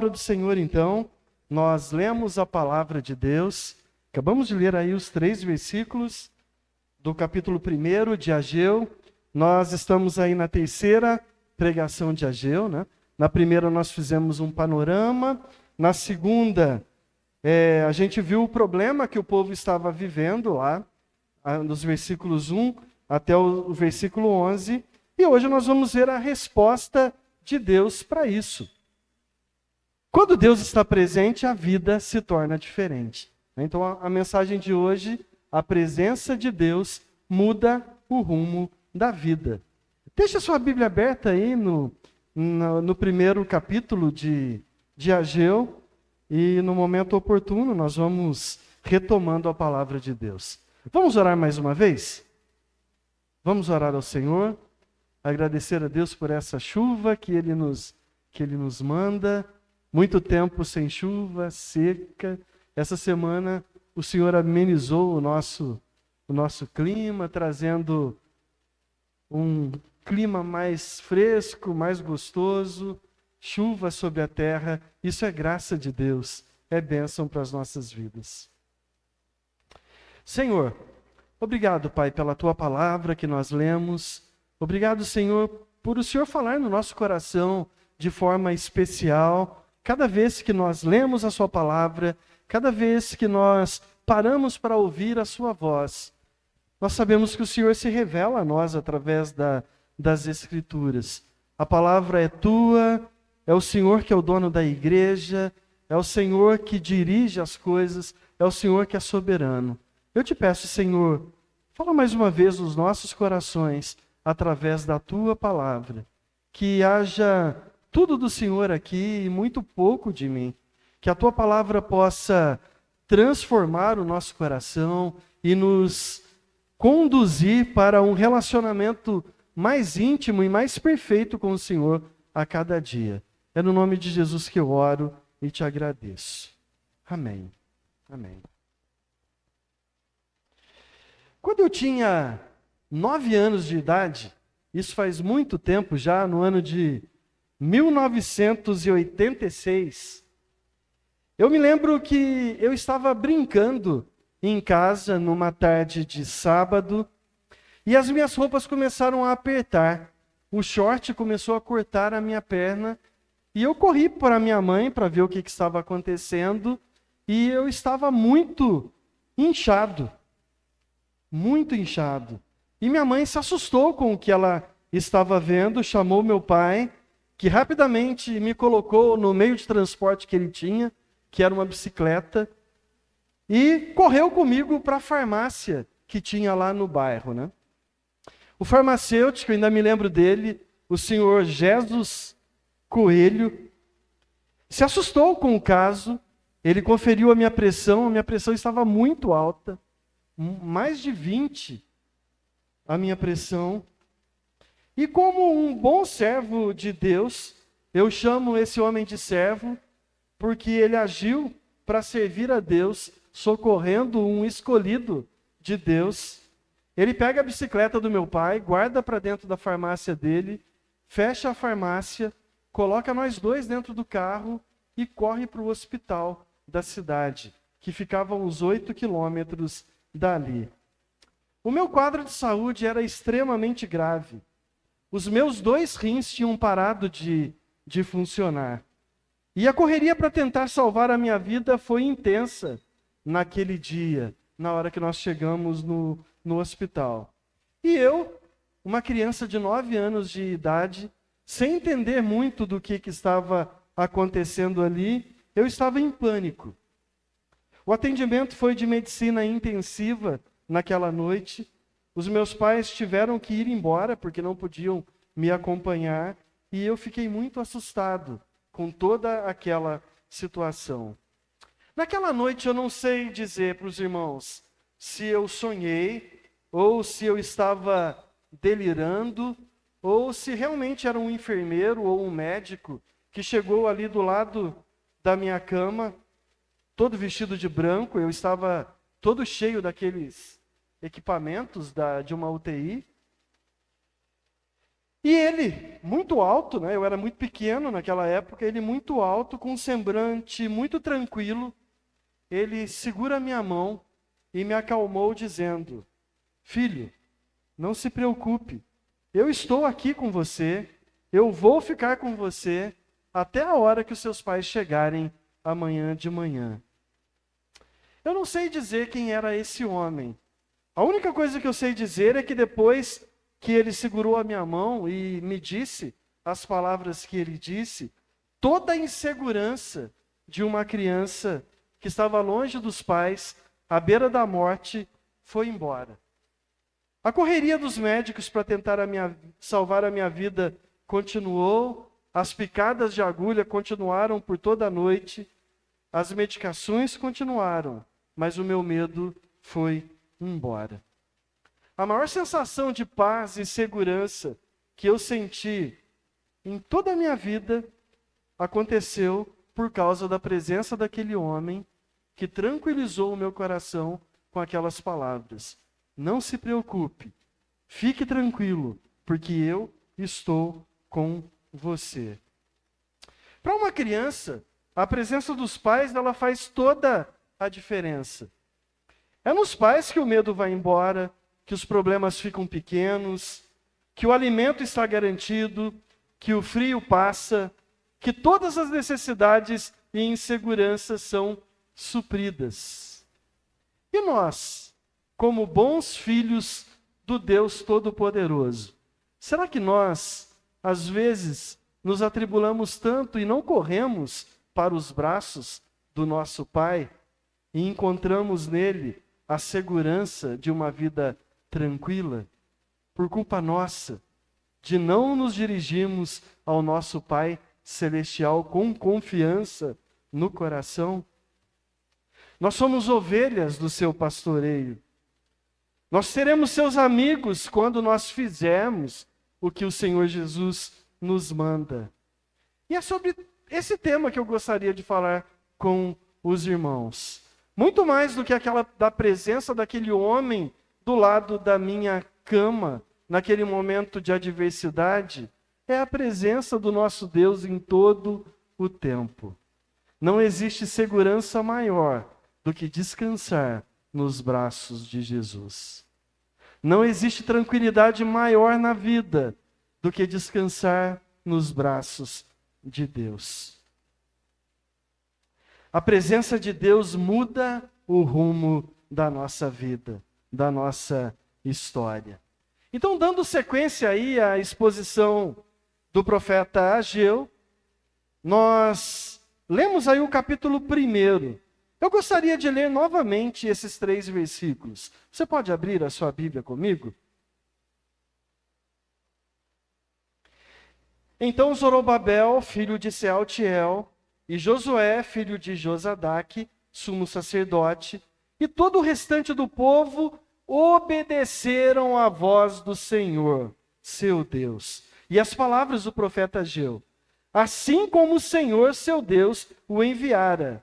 Do Senhor, então, nós lemos a palavra de Deus, acabamos de ler aí os 3 versículos do capítulo 1 de Ageu. Nós estamos aí na 3ª pregação de Ageu, né? Na primeira nós fizemos um panorama, na segunda a gente viu o problema que o povo estava vivendo lá, nos versículos 1 até o versículo 11, e hoje nós vamos ver a resposta de Deus para isso. Quando Deus está presente, a vida se torna diferente. Então, a mensagem de hoje, a presença de Deus muda o rumo da vida. Deixa a sua Bíblia aberta aí no primeiro capítulo de Ageu, e no momento oportuno nós vamos retomando a palavra de Deus. Vamos orar mais uma vez? Vamos orar ao Senhor, agradecer a Deus por essa chuva que Ele nos manda. Muito tempo sem chuva, seca. Essa semana o Senhor amenizou o nosso clima, trazendo um clima mais fresco, mais gostoso, chuva sobre a terra. Isso é graça de Deus, é bênção para as nossas vidas. Senhor, obrigado, Pai, pela Tua palavra que nós lemos. Obrigado, Senhor, por o Senhor falar no nosso coração de forma especial. Cada vez que nós lemos a Sua palavra, cada vez que nós paramos para ouvir a Sua voz, nós sabemos que o Senhor se revela a nós através das Escrituras. A palavra é Tua, é o Senhor que é o dono da igreja, é o Senhor que dirige as coisas, é o Senhor que é soberano. Eu te peço, Senhor, fala mais uma vez nos nossos corações, através da Tua palavra, que haja tudo do Senhor aqui e muito pouco de mim. Que a Tua palavra possa transformar o nosso coração e nos conduzir para um relacionamento mais íntimo e mais perfeito com o Senhor a cada dia. É no nome de Jesus que eu oro e te agradeço. Amém. Amém. Quando eu tinha 9 anos de idade, isso faz muito tempo já, no ano de 1986, eu me lembro que eu estava brincando em casa numa tarde de sábado e as minhas roupas começaram a apertar. O short começou a cortar a minha perna e eu corri para minha mãe para ver o que estava acontecendo e eu estava muito inchado. Muito inchado. E minha mãe se assustou com o que ela estava vendo, chamou meu pai, que rapidamente me colocou no meio de transporte que ele tinha, que era uma bicicleta, e correu comigo para a farmácia que tinha lá no bairro, né? O farmacêutico, ainda me lembro dele, o senhor Jesus Coelho, se assustou com o caso, ele conferiu a minha pressão estava muito alta, mais de 20 a minha pressão. E como um bom servo de Deus, eu chamo esse homem de servo, porque ele agiu para servir a Deus, socorrendo um escolhido de Deus. Ele pega a bicicleta do meu pai, guarda para dentro da farmácia dele, fecha a farmácia, coloca nós dois dentro do carro e corre para o hospital da cidade, que ficava a uns 8 quilômetros dali. O meu quadro de saúde era extremamente grave. Os meus 2 rins tinham parado de funcionar. E a correria para tentar salvar a minha vida foi intensa naquele dia, na hora que nós chegamos no hospital. E eu, uma criança de 9 anos de idade, sem entender muito do que estava acontecendo ali, eu estava em pânico. O atendimento foi de medicina intensiva naquela noite. Os meus pais tiveram que ir embora porque não podiam me acompanhar e eu fiquei muito assustado com toda aquela situação. Naquela noite eu não sei dizer para os irmãos se eu sonhei ou se eu estava delirando ou se realmente era um enfermeiro ou um médico que chegou ali do lado da minha cama, todo vestido de branco. Eu estava todo cheio daqueles equipamentos de uma UTI. E ele, muito alto, né? Eu era muito pequeno naquela época, ele muito alto, com um semblante muito tranquilo, ele segura a minha mão e me acalmou dizendo: filho, não se preocupe, eu estou aqui com você, eu vou ficar com você até a hora que os seus pais chegarem amanhã de manhã. Eu não sei dizer quem era esse homem. A única coisa que eu sei dizer é que depois que ele segurou a minha mão e me disse as palavras que ele disse, toda a insegurança de uma criança que estava longe dos pais, à beira da morte, foi embora. A correria dos médicos para tentar salvar a minha vida continuou, as picadas de agulha continuaram por toda a noite, as medicações continuaram, mas o meu medo foi embora. A maior sensação de paz e segurança que eu senti em toda a minha vida aconteceu por causa da presença daquele homem que tranquilizou o meu coração com aquelas palavras: não se preocupe, fique tranquilo, porque eu estou com você. Para uma criança, a presença dos pais, ela faz toda a diferença. É nos pais que o medo vai embora, que os problemas ficam pequenos, que o alimento está garantido, que o frio passa, que todas as necessidades e inseguranças são supridas. E nós, como bons filhos do Deus Todo-Poderoso, será que nós, às vezes, nos atribulamos tanto e não corremos para os braços do nosso Pai e encontramos nele a segurança de uma vida tranquila, por culpa nossa, de não nos dirigirmos ao nosso Pai Celestial com confiança no coração? Nós somos ovelhas do seu pastoreio. Nós seremos seus amigos quando nós fizermos o que o Senhor Jesus nos manda. E é sobre esse tema que eu gostaria de falar com os irmãos. Muito mais do que da presença daquele homem do lado da minha cama, naquele momento de adversidade, é a presença do nosso Deus em todo o tempo. Não existe segurança maior do que descansar nos braços de Jesus. Não existe tranquilidade maior na vida do que descansar nos braços de Deus. A presença de Deus muda o rumo da nossa vida, da nossa história. Então, dando sequência aí à exposição do profeta Ageu, nós lemos aí o capítulo 1. Eu gostaria de ler novamente esses 3 versículos. Você pode abrir a sua Bíblia comigo? Então Zorobabel, filho de Sealtiel, e Josué, filho de Josadaque, sumo sacerdote, e todo o restante do povo obedeceram à voz do Senhor, seu Deus, e as palavras do profeta Ageu, assim como o Senhor, seu Deus, o enviara.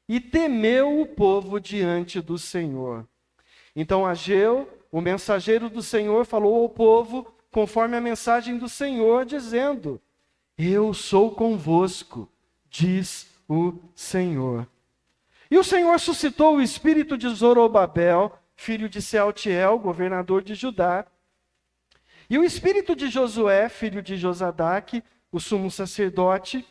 E temeu o povo diante do Senhor. Então Ageu, o mensageiro do Senhor, falou ao povo, conforme a mensagem do Senhor, dizendo: eu sou convosco, diz o Senhor. E o Senhor suscitou o espírito de Zorobabel, filho de Sealtiel, governador de Judá, e o espírito de Josué, filho de Josadaque, o sumo sacerdote,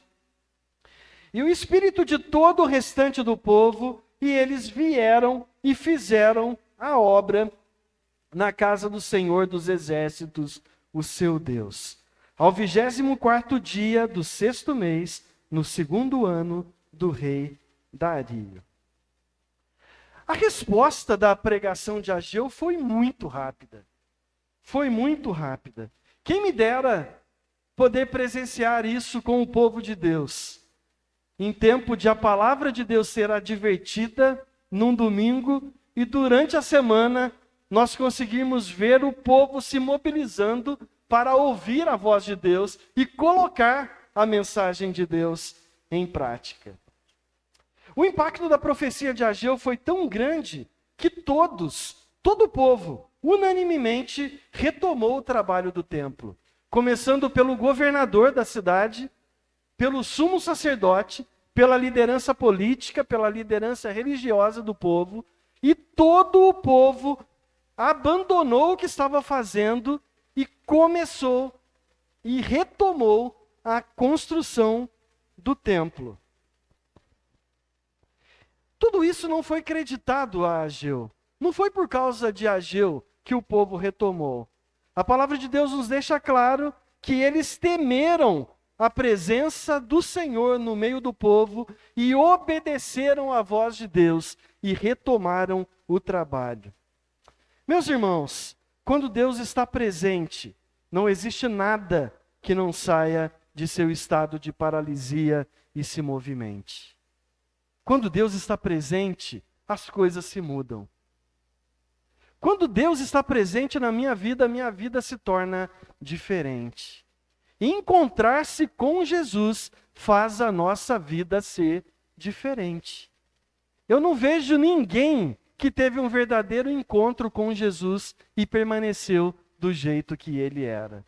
e o espírito de todo o restante do povo, e eles vieram e fizeram a obra na casa do Senhor dos Exércitos, o seu Deus. Ao 24º dia do 6º mês, no 2º ano do rei Dario. A resposta da pregação de Ageu foi muito rápida. Foi muito rápida. Quem me dera poder presenciar isso com o povo de Deus. Em tempo de a palavra de Deus ser advertida num domingo e durante a semana nós conseguimos ver o povo se mobilizando para ouvir a voz de Deus e colocar a mensagem de Deus em prática. O impacto da profecia de Ageu foi tão grande que todo o povo, unanimemente, retomou o trabalho do templo. começando pelo governador da cidade, pelo sumo sacerdote, pela liderança política, pela liderança religiosa do povo, e todo o povo abandonou o que estava fazendo e começou e retomou a construção do templo. Tudo isso não foi creditado a Ageu. Não foi por causa de Ageu que o povo retomou. A palavra de Deus nos deixa claro que eles temeram a presença do Senhor no meio do povo e obedeceram à voz de Deus e retomaram o trabalho. Meus irmãos, quando Deus está presente, não existe nada que não saia de seu estado de paralisia e se movimente. Quando Deus está presente, as coisas se mudam. Quando Deus está presente na minha vida se torna diferente. Encontrar-se com Jesus faz a nossa vida ser diferente. Eu não vejo ninguém que teve um verdadeiro encontro com Jesus e permaneceu do jeito que ele era.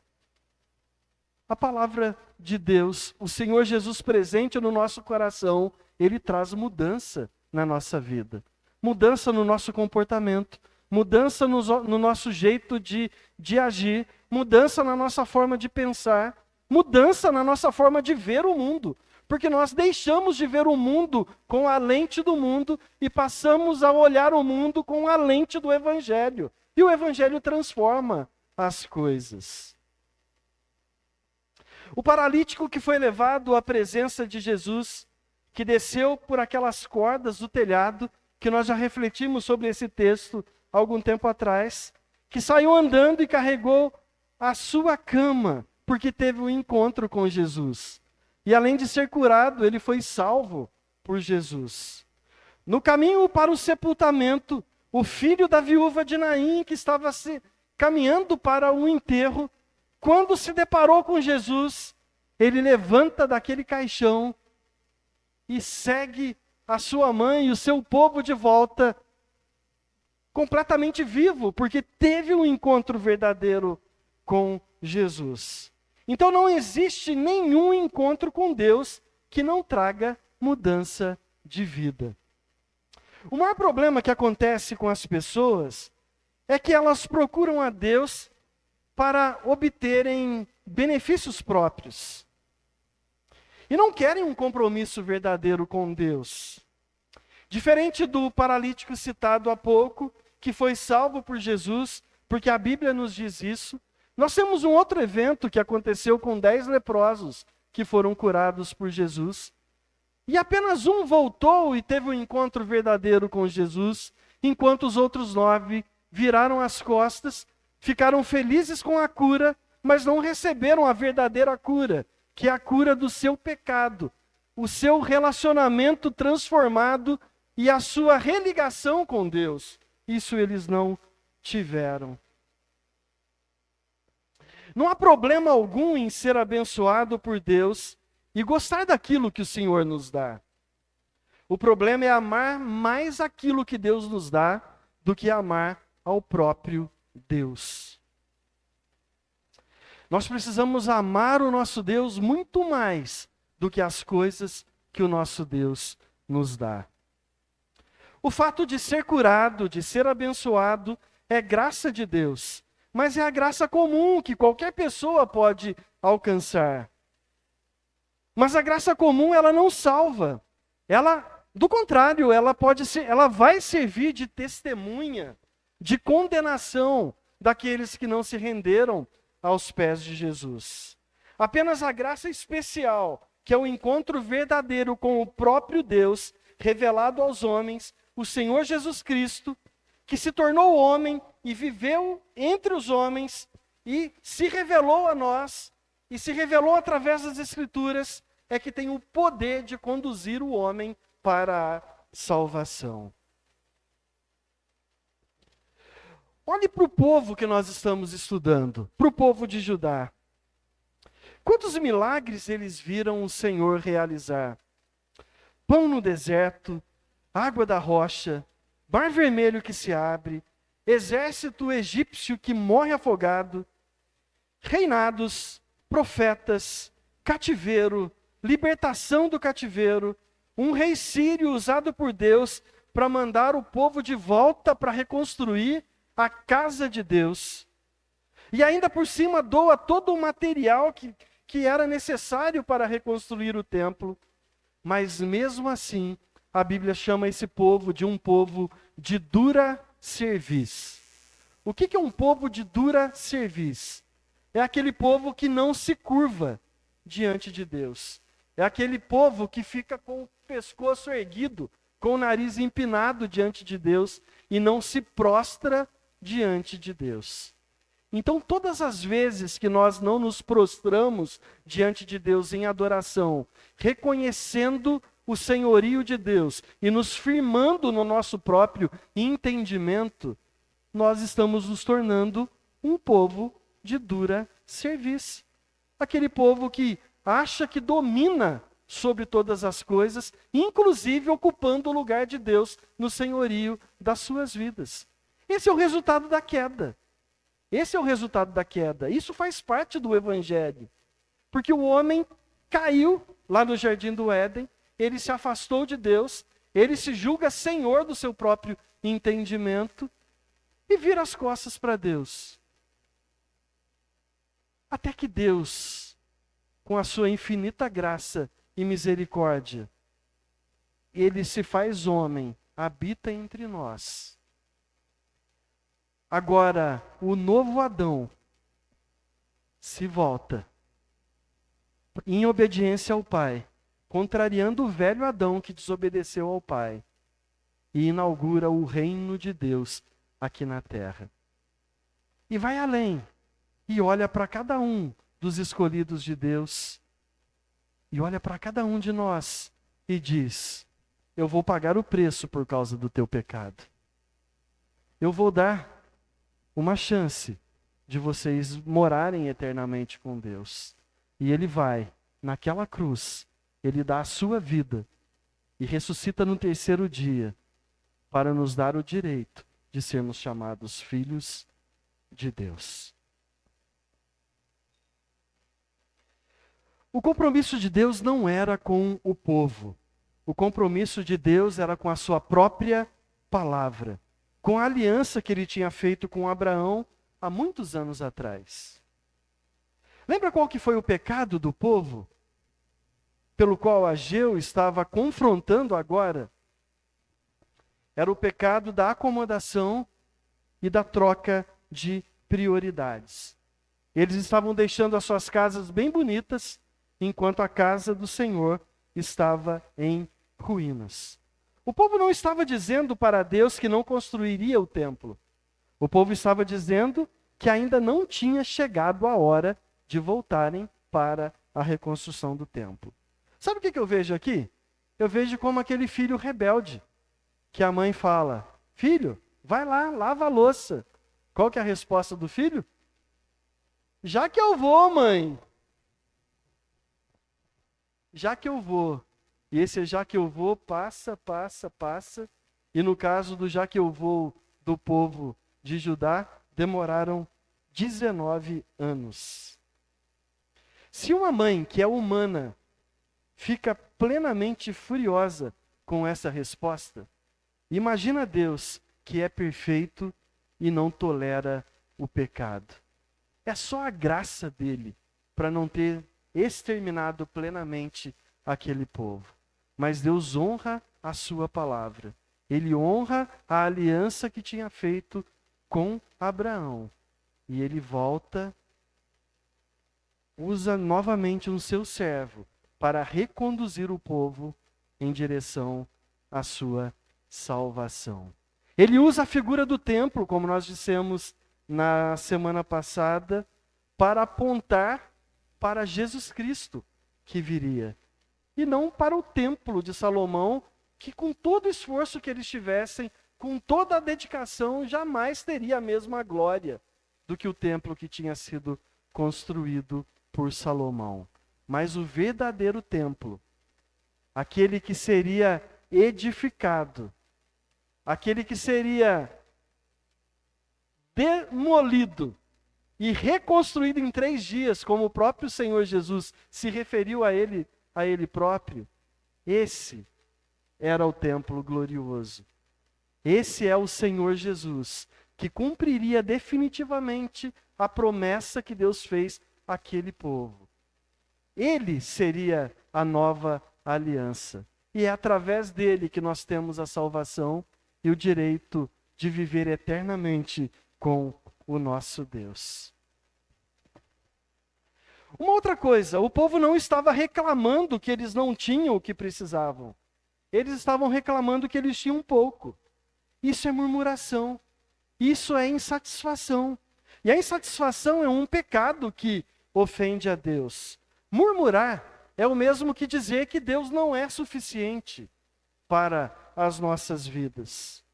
A palavra de Deus, o Senhor Jesus presente no nosso coração, ele traz mudança na nossa vida. Mudança no nosso comportamento, mudança no nosso jeito de agir, mudança na nossa forma de pensar, mudança na nossa forma de ver o mundo. Porque nós deixamos de ver o mundo com a lente do mundo e passamos a olhar o mundo com a lente do Evangelho. E o Evangelho transforma as coisas. O paralítico que foi levado à presença de Jesus, que desceu por aquelas cordas do telhado, que nós já refletimos sobre esse texto há algum tempo atrás, que saiu andando e carregou a sua cama, porque teve um encontro com Jesus. E além de ser curado, ele foi salvo por Jesus. No caminho para o sepultamento, o filho da viúva de Naim, que estava caminhando para o enterro, quando se deparou com Jesus, ele levanta daquele caixão e segue a sua mãe e o seu povo de volta, completamente vivo, porque teve um encontro verdadeiro com Jesus. Então não existe nenhum encontro com Deus que não traga mudança de vida. O maior problema que acontece com as pessoas é que elas procuram a Deus para obterem benefícios próprios. E não querem um compromisso verdadeiro com Deus. Diferente do paralítico citado há pouco, que foi salvo por Jesus, porque a Bíblia nos diz isso, nós temos um outro evento que aconteceu com 10 leprosos que foram curados por Jesus. E apenas um voltou e teve um encontro verdadeiro com Jesus, enquanto os outros 9 viraram as costas, ficaram felizes com a cura, mas não receberam a verdadeira cura, que é a cura do seu pecado, o seu relacionamento transformado e a sua religação com Deus. Isso eles não tiveram. Não há problema algum em ser abençoado por Deus e gostar daquilo que o Senhor nos dá. O problema é amar mais aquilo que Deus nos dá do que amar ao próprio Deus. Nós precisamos amar o nosso Deus muito mais do que as coisas que o nosso Deus nos dá. O fato de ser curado, de ser abençoado, é graça de Deus. Mas é a graça comum que qualquer pessoa pode alcançar. Mas a graça comum, ela não salva. Do contrário, ela vai servir de testemunha, de condenação daqueles que não se renderam aos pés de Jesus. Apenas a graça especial, que é o encontro verdadeiro com o próprio Deus, revelado aos homens, o Senhor Jesus Cristo, que se tornou homem e viveu entre os homens e se revelou a nós, e se revelou através das Escrituras, é que tem o poder de conduzir o homem para a salvação. Olhe para o povo que nós estamos estudando, para o povo de Judá. Quantos milagres eles viram o Senhor realizar? Pão no deserto, água da rocha, mar vermelho que se abre, exército egípcio que morre afogado, reinados, profetas, cativeiro, libertação do cativeiro, um rei sírio usado por Deus para mandar o povo de volta para reconstruir a casa de Deus. E ainda por cima doa todo o material que era necessário para reconstruir o templo. Mas mesmo assim, a Bíblia chama esse povo de um povo de dura cerviz. O que é um povo de dura cerviz? É aquele povo que não se curva diante de Deus. É aquele povo que fica com o pescoço erguido, com o nariz empinado diante de Deus e não se prostra diante de Deus. Então, todas as vezes que nós não nos prostramos diante de Deus em adoração, reconhecendo o senhorio de Deus e nos firmando no nosso próprio entendimento, nós estamos nos tornando um povo de dura cerviz. Aquele povo que acha que domina sobre todas as coisas, inclusive ocupando o lugar de Deus no senhorio das suas vidas. Esse é o resultado da queda. Esse é o resultado da queda. Isso faz parte do Evangelho. Porque o homem caiu lá no Jardim do Éden, ele se afastou de Deus, ele se julga senhor do seu próprio entendimento e vira as costas para Deus. Até que Deus, com a sua infinita graça e misericórdia, ele se faz homem, habita entre nós. Agora, o novo Adão se volta em obediência ao Pai, contrariando o velho Adão que desobedeceu ao Pai, e inaugura o reino de Deus aqui na terra. E vai além, e olha para cada um dos escolhidos de Deus, e olha para cada um de nós, e diz: eu vou pagar o preço por causa do teu pecado. Eu vou dar uma chance de vocês morarem eternamente com Deus. E ele vai, naquela cruz, ele dá a sua vida e ressuscita no terceiro dia para nos dar o direito de sermos chamados filhos de Deus. O compromisso de Deus não era com o povo. O compromisso de Deus era com a sua própria palavra, com a aliança que ele tinha feito com Abraão há muitos anos atrás. Lembra qual que foi o pecado do povo? Pelo qual Ageu estava confrontando agora? Era o pecado da acomodação e da troca de prioridades. Eles estavam deixando as suas casas bem bonitas, enquanto a casa do Senhor estava em ruínas. O povo não estava dizendo para Deus que não construiria o templo. O povo estava dizendo que ainda não tinha chegado a hora de voltarem para a reconstrução do templo. Sabe o que eu vejo aqui? Eu vejo como aquele filho rebelde, que a mãe fala: filho, vai lá, lava a louça. Qual que é a resposta do filho? Já que eu vou, mãe. Já que eu vou. E esse já que eu vou, passa. E no caso do já que eu vou do povo de Judá, demoraram 19 anos. Se uma mãe que é humana fica plenamente furiosa com essa resposta, imagina Deus que é perfeito e não tolera o pecado. É só a graça dele para não ter exterminado plenamente aquele povo. Mas Deus honra a sua palavra. Ele honra a aliança que tinha feito com Abraão. E ele volta, usa novamente um seu servo para reconduzir o povo em direção à sua salvação. Ele usa a figura do templo, como nós dissemos na semana passada, para apontar para Jesus Cristo que viria. E não para o templo de Salomão, que com todo o esforço que eles tivessem, com toda a dedicação, jamais teria a mesma glória do que o templo que tinha sido construído por Salomão. Mas o verdadeiro templo, aquele que seria edificado, aquele que seria demolido e reconstruído em 3 dias, como o próprio Senhor Jesus se referiu a ele próprio. Esse era o templo glorioso. Esse é o Senhor Jesus, que cumpriria definitivamente a promessa que Deus fez àquele povo. Ele seria a nova aliança. E é através dele que nós temos a salvação e o direito de viver eternamente com o nosso Deus. Uma outra coisa, o povo não estava reclamando que eles não tinham o que precisavam. Eles estavam reclamando que eles tinham pouco. Isso é murmuração. Isso é insatisfação. E a insatisfação é um pecado que ofende a Deus. Murmurar é o mesmo que dizer que Deus não é suficiente para as nossas vidas.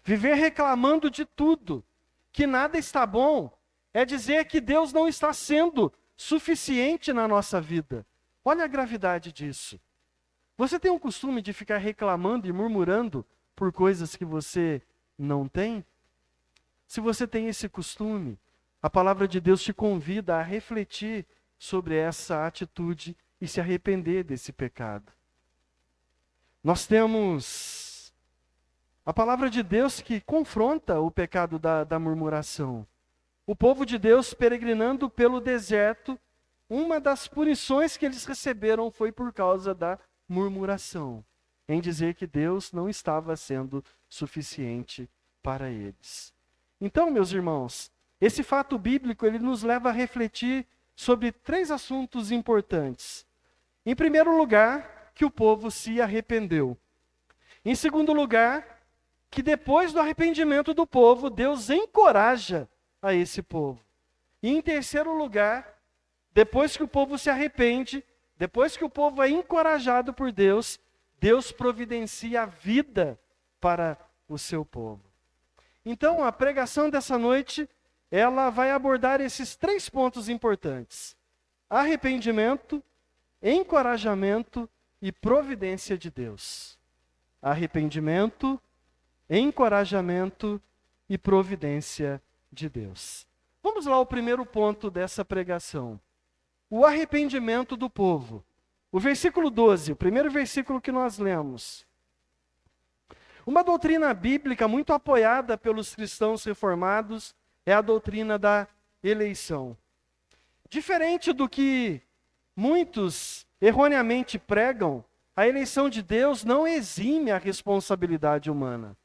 Viver reclamando de tudo, que nada está bom, é dizer que Deus não está sendo suficiente na nossa vida. Olha a gravidade disso. Você tem o costume de ficar reclamando e murmurando por coisas que você não tem? Se você tem esse costume, a palavra de Deus te convida a refletir sobre essa atitude e se arrepender desse pecado. Nós temos a palavra de Deus que confronta o pecado da murmuração. O povo de Deus peregrinando pelo deserto, uma das punições que eles receberam foi por causa da murmuração, em dizer que Deus não estava sendo suficiente para eles. Então, meus irmãos, esse fato bíblico ele nos leva a refletir sobre 3 assuntos importantes. Em primeiro lugar, que o povo se arrependeu. Em segundo lugar, que depois do arrependimento do povo, Deus encoraja a esse povo. E em terceiro lugar, depois que o povo se arrepende, depois que o povo é encorajado por Deus, Deus providencia a vida para o seu povo. Então, a pregação dessa noite, ela vai abordar esses 3 pontos importantes: arrependimento, encorajamento e providência de Deus. Arrependimento, encorajamento e providência de Deus. Vamos lá ao primeiro ponto dessa pregação. O arrependimento do povo. O versículo 12, o primeiro versículo que nós lemos. Uma doutrina bíblica muito apoiada pelos cristãos reformados é a doutrina da eleição. Diferente do que muitos erroneamente pregam, a eleição de Deus não exime a responsabilidade humana.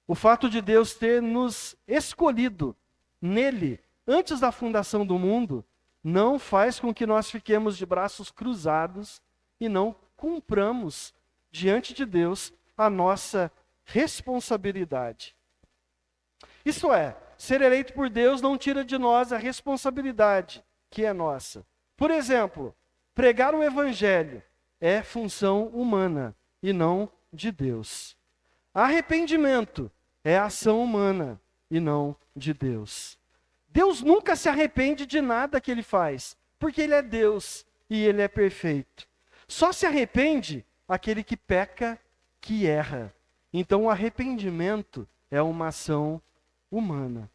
O fato de Deus ter nos escolhido nele, antes da fundação do mundo, não faz com que nós fiquemos de braços cruzados e não cumpramos diante de Deus a nossa responsabilidade. Isto é, ser eleito por Deus não tira de nós a responsabilidade que é nossa. Por exemplo, pregar o evangelho é função humana e não de Deus. Arrependimento é ação humana e não de Deus. Deus nunca se arrepende de nada que ele faz, porque ele é Deus e ele é perfeito. Só se arrepende aquele que peca, que erra. Então o arrependimento é uma ação humana,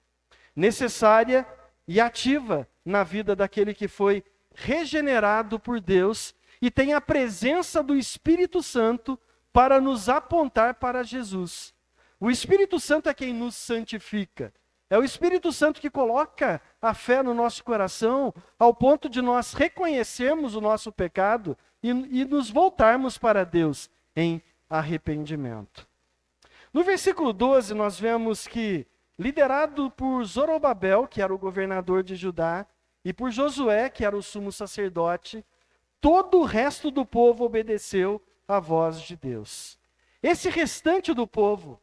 necessária e ativa na vida daquele que foi regenerado por Deus e tem a presença do Espírito Santo para nos apontar para Jesus. O Espírito Santo é quem nos santifica. É o Espírito Santo que coloca a fé no nosso coração ao ponto de nós reconhecermos o nosso pecado e nos voltarmos para Deus em arrependimento. No versículo 12, nós vemos que, liderado por Zorobabel, que era o governador de Judá, e por Josué, que era o sumo sacerdote, todo o resto do povo obedeceu à voz de Deus. Esse restante do povo,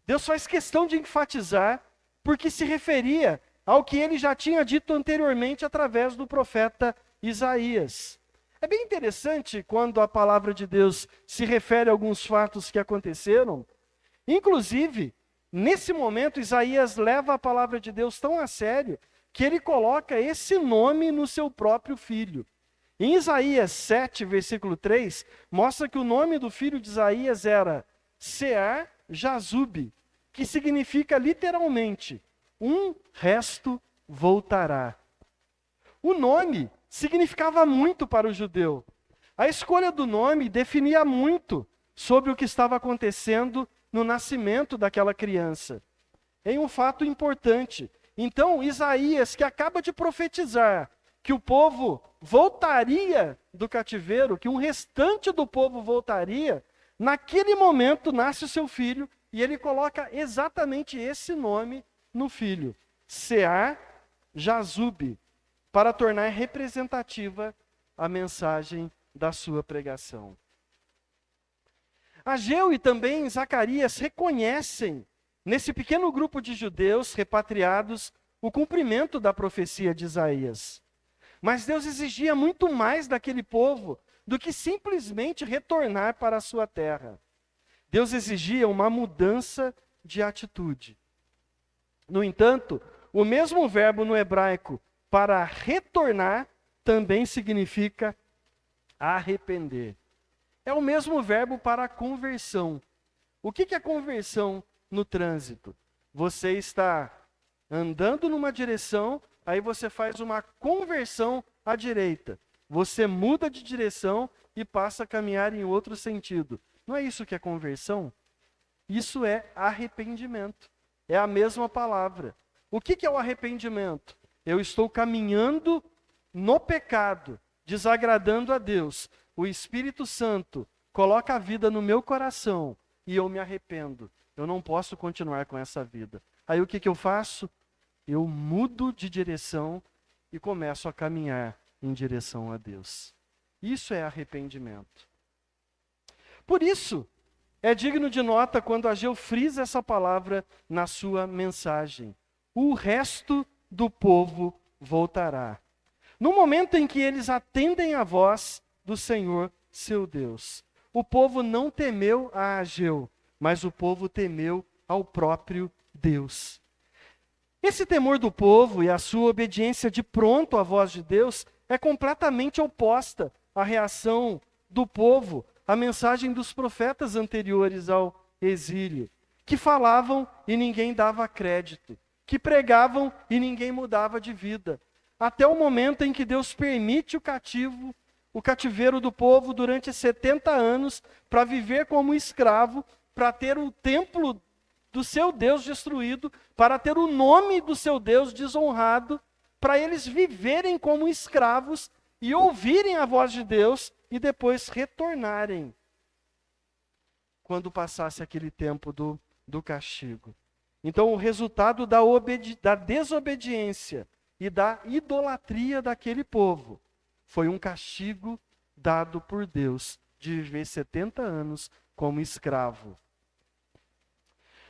Deus faz questão de enfatizar, porque se referia ao que ele já tinha dito anteriormente através do profeta Isaías. É bem interessante quando a palavra de Deus se refere a alguns fatos que aconteceram. Inclusive, nesse momento, Isaías leva a palavra de Deus tão a sério que ele coloca esse nome no seu próprio filho. Em Isaías 7, versículo 3, mostra que o nome do filho de Isaías era Sear-Jazube, que significa literalmente um resto voltará. O nome significava muito para o judeu. A escolha do nome definia muito sobre o que estava acontecendo no nascimento daquela criança. É um fato importante. Então, Isaías, que acaba de profetizar que o povo voltaria do cativeiro, que um restante do povo voltaria, naquele momento nasce o seu filho e ele coloca exatamente esse nome no filho, Sear-Jazub, para tornar representativa a mensagem da sua pregação. Ageu e também Zacarias reconhecem, nesse pequeno grupo de judeus repatriados, o cumprimento da profecia de Isaías. Mas Deus exigia muito mais daquele povo do que simplesmente retornar para a sua terra. Deus exigia uma mudança de atitude. No entanto, o mesmo verbo no hebraico para retornar também significa arrepender. É o mesmo verbo para conversão. O que é conversão no trânsito? Você está andando numa direção, aí você faz uma conversão à direita. Você muda de direção e passa a caminhar em outro sentido. Não é isso que é conversão? Isso é arrependimento. É a mesma palavra. O que é o arrependimento? Eu estou caminhando no pecado, desagradando a Deus. O Espírito Santo coloca a vida no meu coração e eu me arrependo. Eu não posso continuar com essa vida. Aí o que eu faço? Eu mudo de direção e começo a caminhar em direção a Deus. Isso é arrependimento. Por isso, é digno de nota quando Ageu frisa essa palavra na sua mensagem. O resto do povo voltará. No momento em que eles atendem a voz do Senhor, seu Deus, o povo não temeu a Ageu, mas o povo temeu ao próprio Deus. Esse temor do povo e a sua obediência de pronto à voz de Deus é completamente oposta à reação do povo à mensagem dos profetas anteriores ao exílio, que falavam e ninguém dava crédito, que pregavam e ninguém mudava de vida, até o momento em que Deus permite o cativeiro do povo durante 70 anos para viver como escravo, para ter o templo do seu Deus destruído, para ter o nome do seu Deus desonrado, para eles viverem como escravos e ouvirem a voz de Deus e depois retornarem quando passasse aquele tempo do castigo. Então, o resultado da desobediência e da idolatria daquele povo foi um castigo dado por Deus de viver 70 anos como escravo.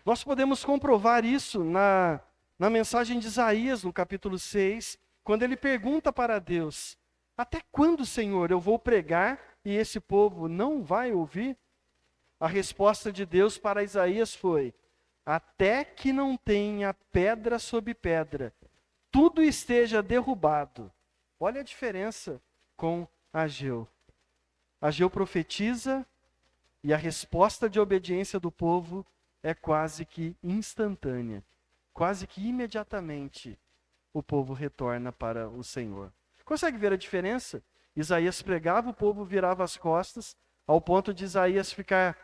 Nós podemos comprovar isso na mensagem de Isaías, no capítulo 6, quando ele pergunta para Deus: até quando, Senhor, eu vou pregar e esse povo não vai ouvir? A resposta de Deus para Isaías foi: até que não tenha pedra sobre pedra, tudo esteja derrubado. Olha a diferença com Ageu. Ageu profetiza e a resposta de obediência do povo é quase que instantânea. Quase que imediatamente o povo retorna para o Senhor. Consegue ver a diferença? Isaías pregava, o povo virava as costas, ao ponto de Isaías ficar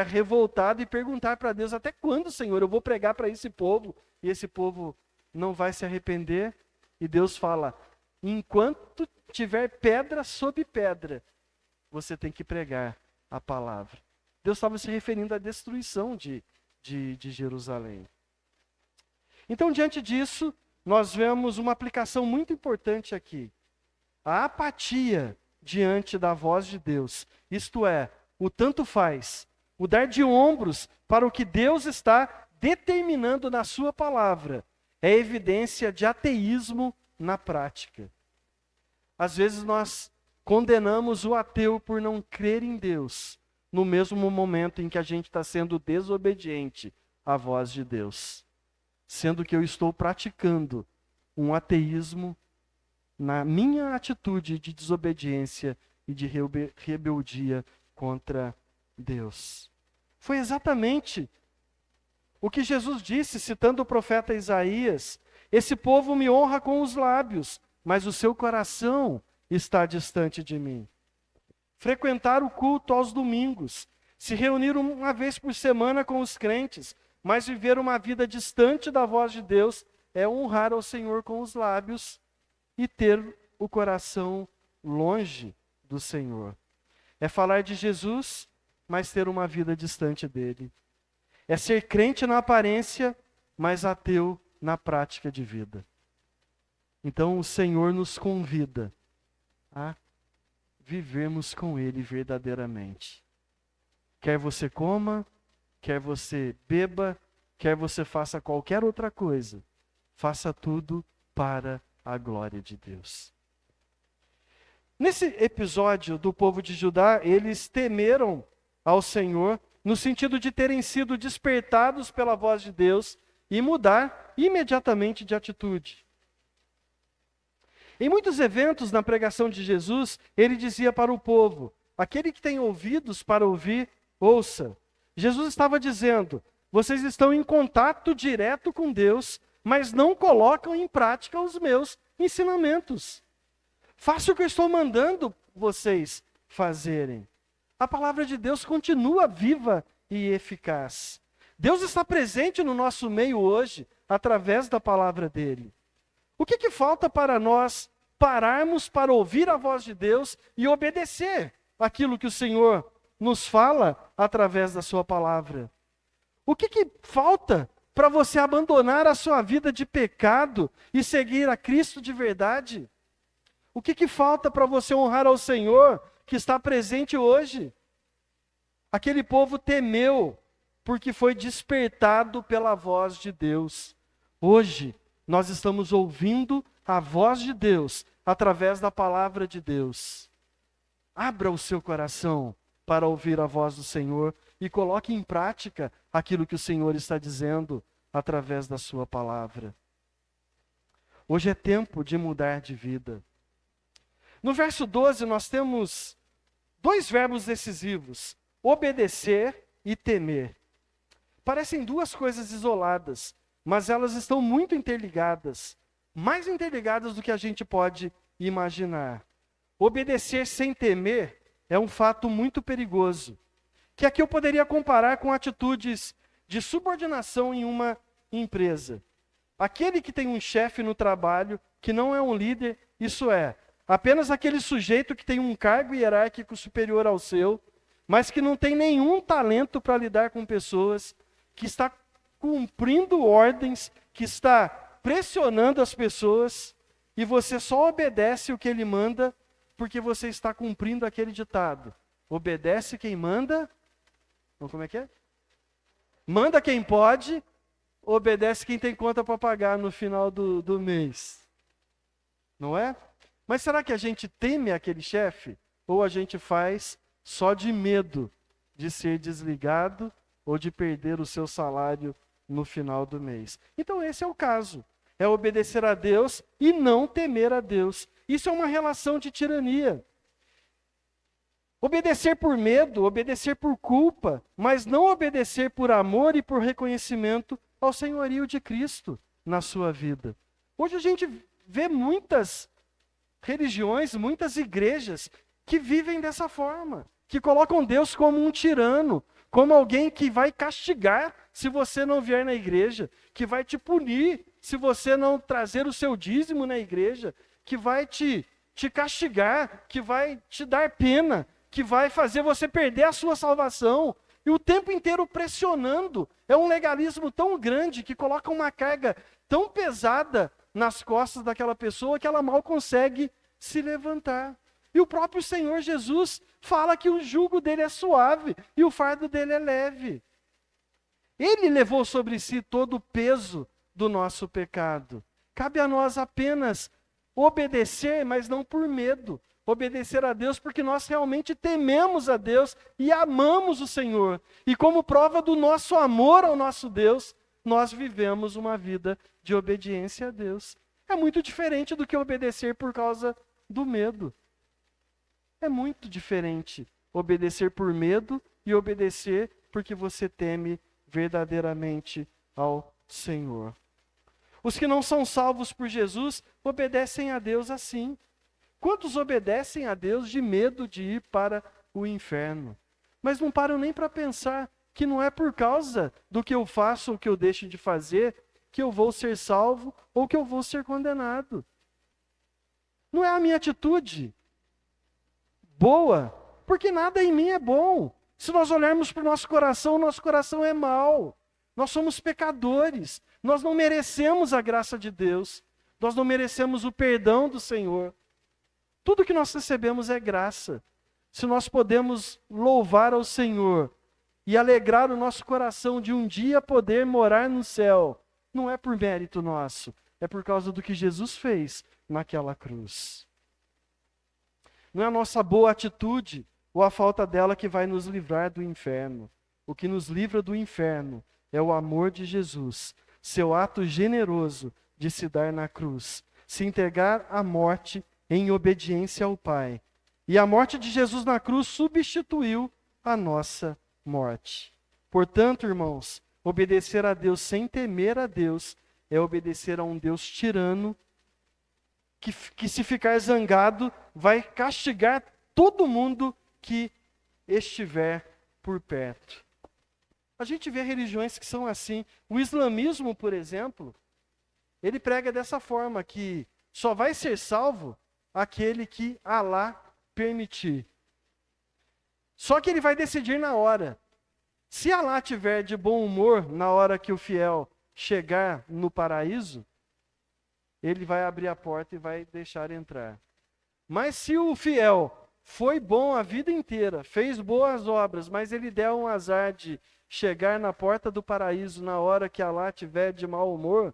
revoltado e perguntar para Deus: até quando, Senhor, eu vou pregar para esse povo e esse povo não vai se arrepender? E Deus fala: enquanto tiver pedra sobre pedra, você tem que pregar a palavra. Deus estava se referindo à destruição de Jerusalém. Então, diante disso, nós vemos uma aplicação muito importante aqui. A apatia diante da voz de Deus, isto é, o tanto faz, o dar de ombros para o que Deus está determinando na sua palavra, é evidência de ateísmo na prática. Às vezes nós condenamos o ateu por não crer em Deus, no mesmo momento em que a gente está sendo desobediente à voz de Deus. Sendo que eu estou praticando um ateísmo na minha atitude de desobediência e de rebeldia contra Deus. Foi exatamente o que Jesus disse, citando o profeta Isaías: Esse povo me honra com os lábios, mas o seu coração está distante de mim. Frequentar o culto aos domingos, se reunir uma vez por semana com os crentes, mas viver uma vida distante da voz de Deus é honrar ao Senhor com os lábios e ter o coração longe do Senhor. É falar de Jesus, mas ter uma vida distante dele. É ser crente na aparência, mas ateu na prática de vida. Então o Senhor nos convida a vivermos com ele verdadeiramente. Quer você coma, quer você beba, quer você faça qualquer outra coisa, faça tudo para a glória de Deus. Nesse episódio do povo de Judá, eles temeram ao Senhor, no sentido de terem sido despertados pela voz de Deus e mudar imediatamente de atitude. Em muitos eventos na pregação de Jesus, ele dizia para o povo: aquele que tem ouvidos para ouvir, ouça. Jesus estava dizendo: vocês estão em contato direto com Deus, mas não colocam em prática os meus ensinamentos. Faça o que eu estou mandando vocês fazerem. A palavra de Deus continua viva e eficaz. Deus está presente no nosso meio hoje, através da palavra dele. O que falta para nós pararmos para ouvir a voz de Deus e obedecer aquilo que o Senhor nos fala através da sua palavra? O que falta para você abandonar a sua vida de pecado e seguir a Cristo de verdade? O que falta para você honrar ao Senhor que está presente hoje? Aquele povo temeu, porque foi despertado pela voz de Deus. Hoje, nós estamos ouvindo a voz de Deus através da palavra de Deus. Abra o seu coração para ouvir a voz do Senhor e coloque em prática aquilo que o Senhor está dizendo através da sua palavra. Hoje é tempo de mudar de vida. No verso 12, nós temos dois verbos decisivos: obedecer e temer. Parecem duas coisas isoladas, mas elas estão muito interligadas, mais interligadas do que a gente pode imaginar. Obedecer sem temer é um fato muito perigoso, que aqui eu poderia comparar com atitudes de subordinação em uma empresa. Aquele que tem um chefe no trabalho, que não é um líder, isso é, apenas aquele sujeito que tem um cargo hierárquico superior ao seu, mas que não tem nenhum talento para lidar com pessoas, que está cumprindo ordens, que está pressionando as pessoas, e você só obedece o que ele manda, porque você está cumprindo aquele ditado: obedece quem manda, ou como é que é? Manda quem pode, obedece quem tem conta para pagar no final do mês. Não é? Mas será que a gente teme aquele chefe? Ou a gente faz só de medo de ser desligado ou de perder o seu salário no final do mês? Então esse é o caso. É obedecer a Deus e não temer a Deus. Isso é uma relação de tirania. Obedecer por medo, obedecer por culpa, mas não obedecer por amor e por reconhecimento ao senhorio de Cristo na sua vida. Hoje a gente vê muitas religiões, muitas igrejas que vivem dessa forma, que colocam Deus como um tirano, como alguém que vai castigar se você não vier na igreja, que vai te punir se você não trazer o seu dízimo na igreja, que vai te castigar, que vai te dar pena, que vai fazer você perder a sua salvação, e o tempo inteiro pressionando. É um legalismo tão grande que coloca uma carga tão pesada nas costas daquela pessoa que ela mal consegue se levantar. E o próprio Senhor Jesus fala que o jugo dele é suave e o fardo dele é leve. Ele levou sobre si todo o peso do nosso pecado. Cabe a nós apenas obedecer, mas não por medo. Obedecer a Deus porque nós realmente tememos a Deus e amamos o Senhor. E como prova do nosso amor ao nosso Deus, nós vivemos uma vida de obediência a Deus. É muito diferente do que obedecer por causa do medo. É muito diferente obedecer por medo e obedecer porque você teme verdadeiramente ao Senhor. Os que não são salvos por Jesus obedecem a Deus assim. Quantos obedecem a Deus de medo de ir para o inferno? Mas não param nem para pensar que não é por causa do que eu faço ou que eu deixo de fazer que eu vou ser salvo ou que eu vou ser condenado. Não é a minha atitude boa, porque nada em mim é bom. Se nós olharmos para o nosso coração é mau. Nós somos pecadores. Nós não merecemos a graça de Deus. Nós não merecemos o perdão do Senhor. Tudo que nós recebemos é graça. Se nós podemos louvar ao Senhor e alegrar o nosso coração de um dia poder morar no céu, não é por mérito nosso, é por causa do que Jesus fez naquela cruz. Não é a nossa boa atitude ou a falta dela que vai nos livrar do inferno. O que nos livra do inferno é o amor de Jesus, seu ato generoso de se dar na cruz, se entregar à morte em obediência ao Pai. E a morte de Jesus na cruz substituiu a nossa morte. Portanto, irmãos, obedecer a Deus sem temer a Deus é obedecer a um Deus tirano que se ficar zangado vai castigar todo mundo que estiver por perto. A gente vê religiões que são assim. O islamismo, por exemplo, ele prega dessa forma, que só vai ser salvo aquele que Alá permitir. Só que ele vai decidir na hora. Se Alá tiver de bom humor na hora que o fiel chegar no paraíso, ele vai abrir a porta e vai deixar entrar. Mas se o fiel foi bom a vida inteira, fez boas obras, mas ele der um azar de chegar na porta do paraíso na hora que Alá tiver de mau humor,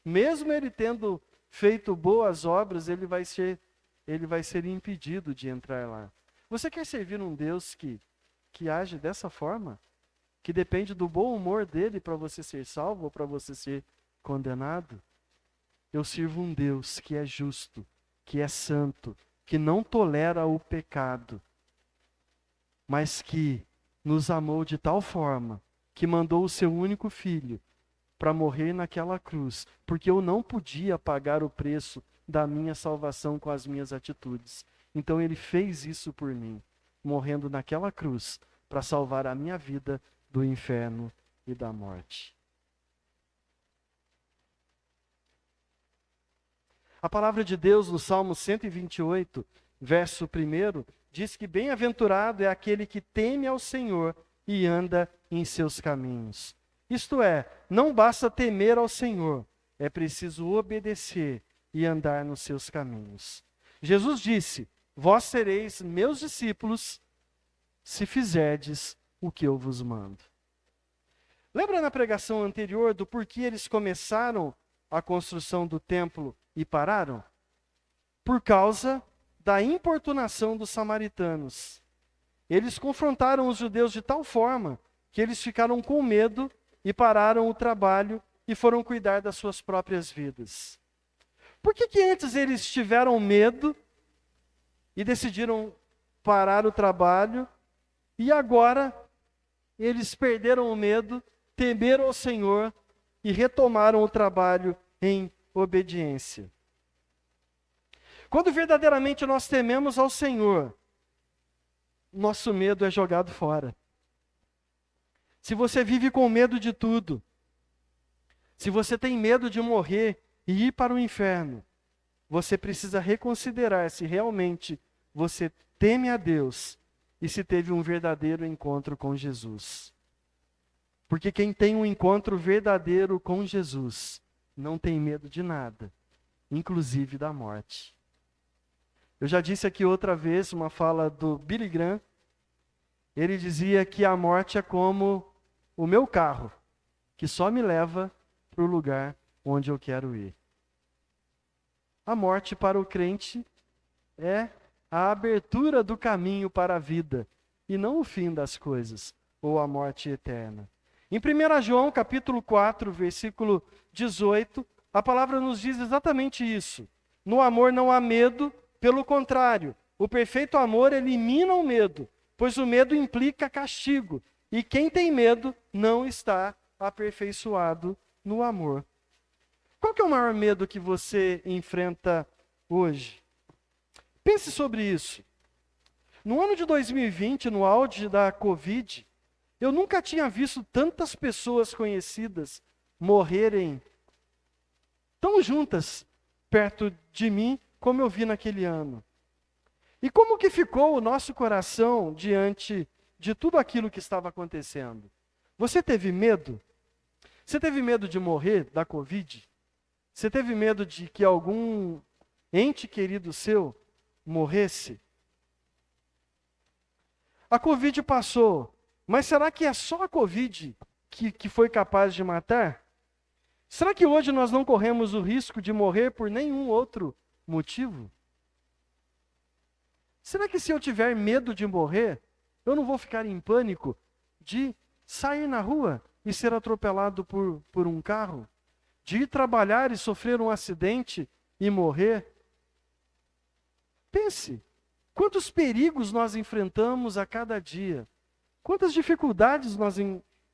mesmo ele tendo feito boas obras, ele vai ser impedido de entrar lá. Você quer servir um Deus que age dessa forma? Que depende do bom humor dele para você ser salvo ou para você ser condenado? Eu sirvo um Deus que é justo, que é santo, que não tolera o pecado, mas que nos amou de tal forma que mandou o seu único filho para morrer naquela cruz, porque eu não podia pagar o preço da minha salvação com as minhas atitudes. Então ele fez isso por mim, morrendo naquela cruz para salvar a minha vida do inferno e da morte. A palavra de Deus no Salmo 128, verso 1, diz que bem-aventurado é aquele que teme ao Senhor e anda em seus caminhos. Isto é, não basta temer ao Senhor, é preciso obedecer e andar nos seus caminhos. Jesus disse: vós sereis meus discípulos se fizerdes o que eu vos mando. Lembra na pregação anterior do porquê eles começaram a construção do templo e pararam? Por causa da importunação dos samaritanos. Eles confrontaram os judeus de tal forma que eles ficaram com medo e pararam o trabalho e foram cuidar das suas próprias vidas. Por que antes eles tiveram medo e decidiram parar o trabalho, e agora eles perderam o medo, temeram ao Senhor e retomaram o trabalho em obediência? Quando verdadeiramente nós tememos ao Senhor, nosso medo é jogado fora. Se você vive com medo de tudo, se você tem medo de morrer e ir para o inferno, você precisa reconsiderar se realmente você teme a Deus e se teve um verdadeiro encontro com Jesus. Porque quem tem um encontro verdadeiro com Jesus não tem medo de nada, inclusive da morte. Eu já disse aqui outra vez uma fala do Billy Graham. Ele dizia que a morte é como o meu carro, que só me leva para o lugar onde eu quero ir. A morte para o crente é a abertura do caminho para a vida, e não o fim das coisas, ou a morte eterna. Em 1 João, capítulo 4, versículo 18, a palavra nos diz exatamente isso. No amor não há medo, pelo contrário, o perfeito amor elimina o medo, pois o medo implica castigo, e quem tem medo não está aperfeiçoado no amor. Qual que é o maior medo que você enfrenta hoje? Pense sobre isso. No ano de 2020, no auge da Covid, eu nunca tinha visto tantas pessoas conhecidas morrerem tão juntas perto de mim como eu vi naquele ano. E como que ficou o nosso coração diante de tudo aquilo que estava acontecendo? Você teve medo? Você teve medo de morrer da Covid? Você teve medo de que algum ente querido seu morresse? A Covid passou, mas será que é só a Covid que foi capaz de matar? Será que hoje nós não corremos o risco de morrer por nenhum outro motivo? Será que se eu tiver medo de morrer, eu não vou ficar em pânico de sair na rua e ser atropelado por um carro? De ir trabalhar e sofrer um acidente e morrer? Pense, quantos perigos nós enfrentamos a cada dia? Quantas dificuldades nós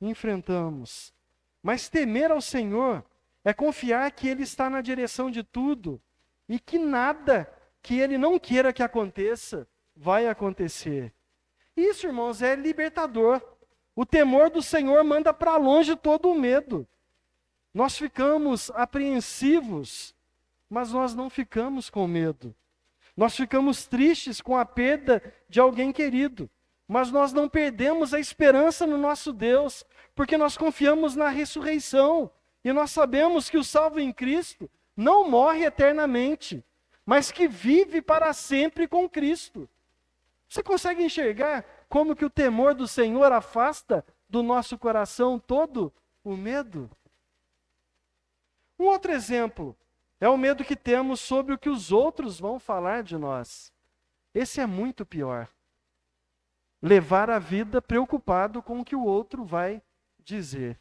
enfrentamos? Mas temer ao Senhor é confiar que Ele está na direção de tudo e que nada que Ele não queira que aconteça vai acontecer. Isso, irmãos, é libertador. O temor do Senhor manda para longe todo o medo. Nós ficamos apreensivos, mas nós não ficamos com medo. Nós ficamos tristes com a perda de alguém querido, mas nós não perdemos a esperança no nosso Deus, porque nós confiamos na ressurreição e nós sabemos que o salvo em Cristo não morre eternamente, mas que vive para sempre com Cristo. Você consegue enxergar como que o temor do Senhor afasta do nosso coração todo o medo? Um outro exemplo é o medo que temos sobre o que os outros vão falar de nós. Esse é muito pior. Levar a vida preocupado com o que o outro vai dizer.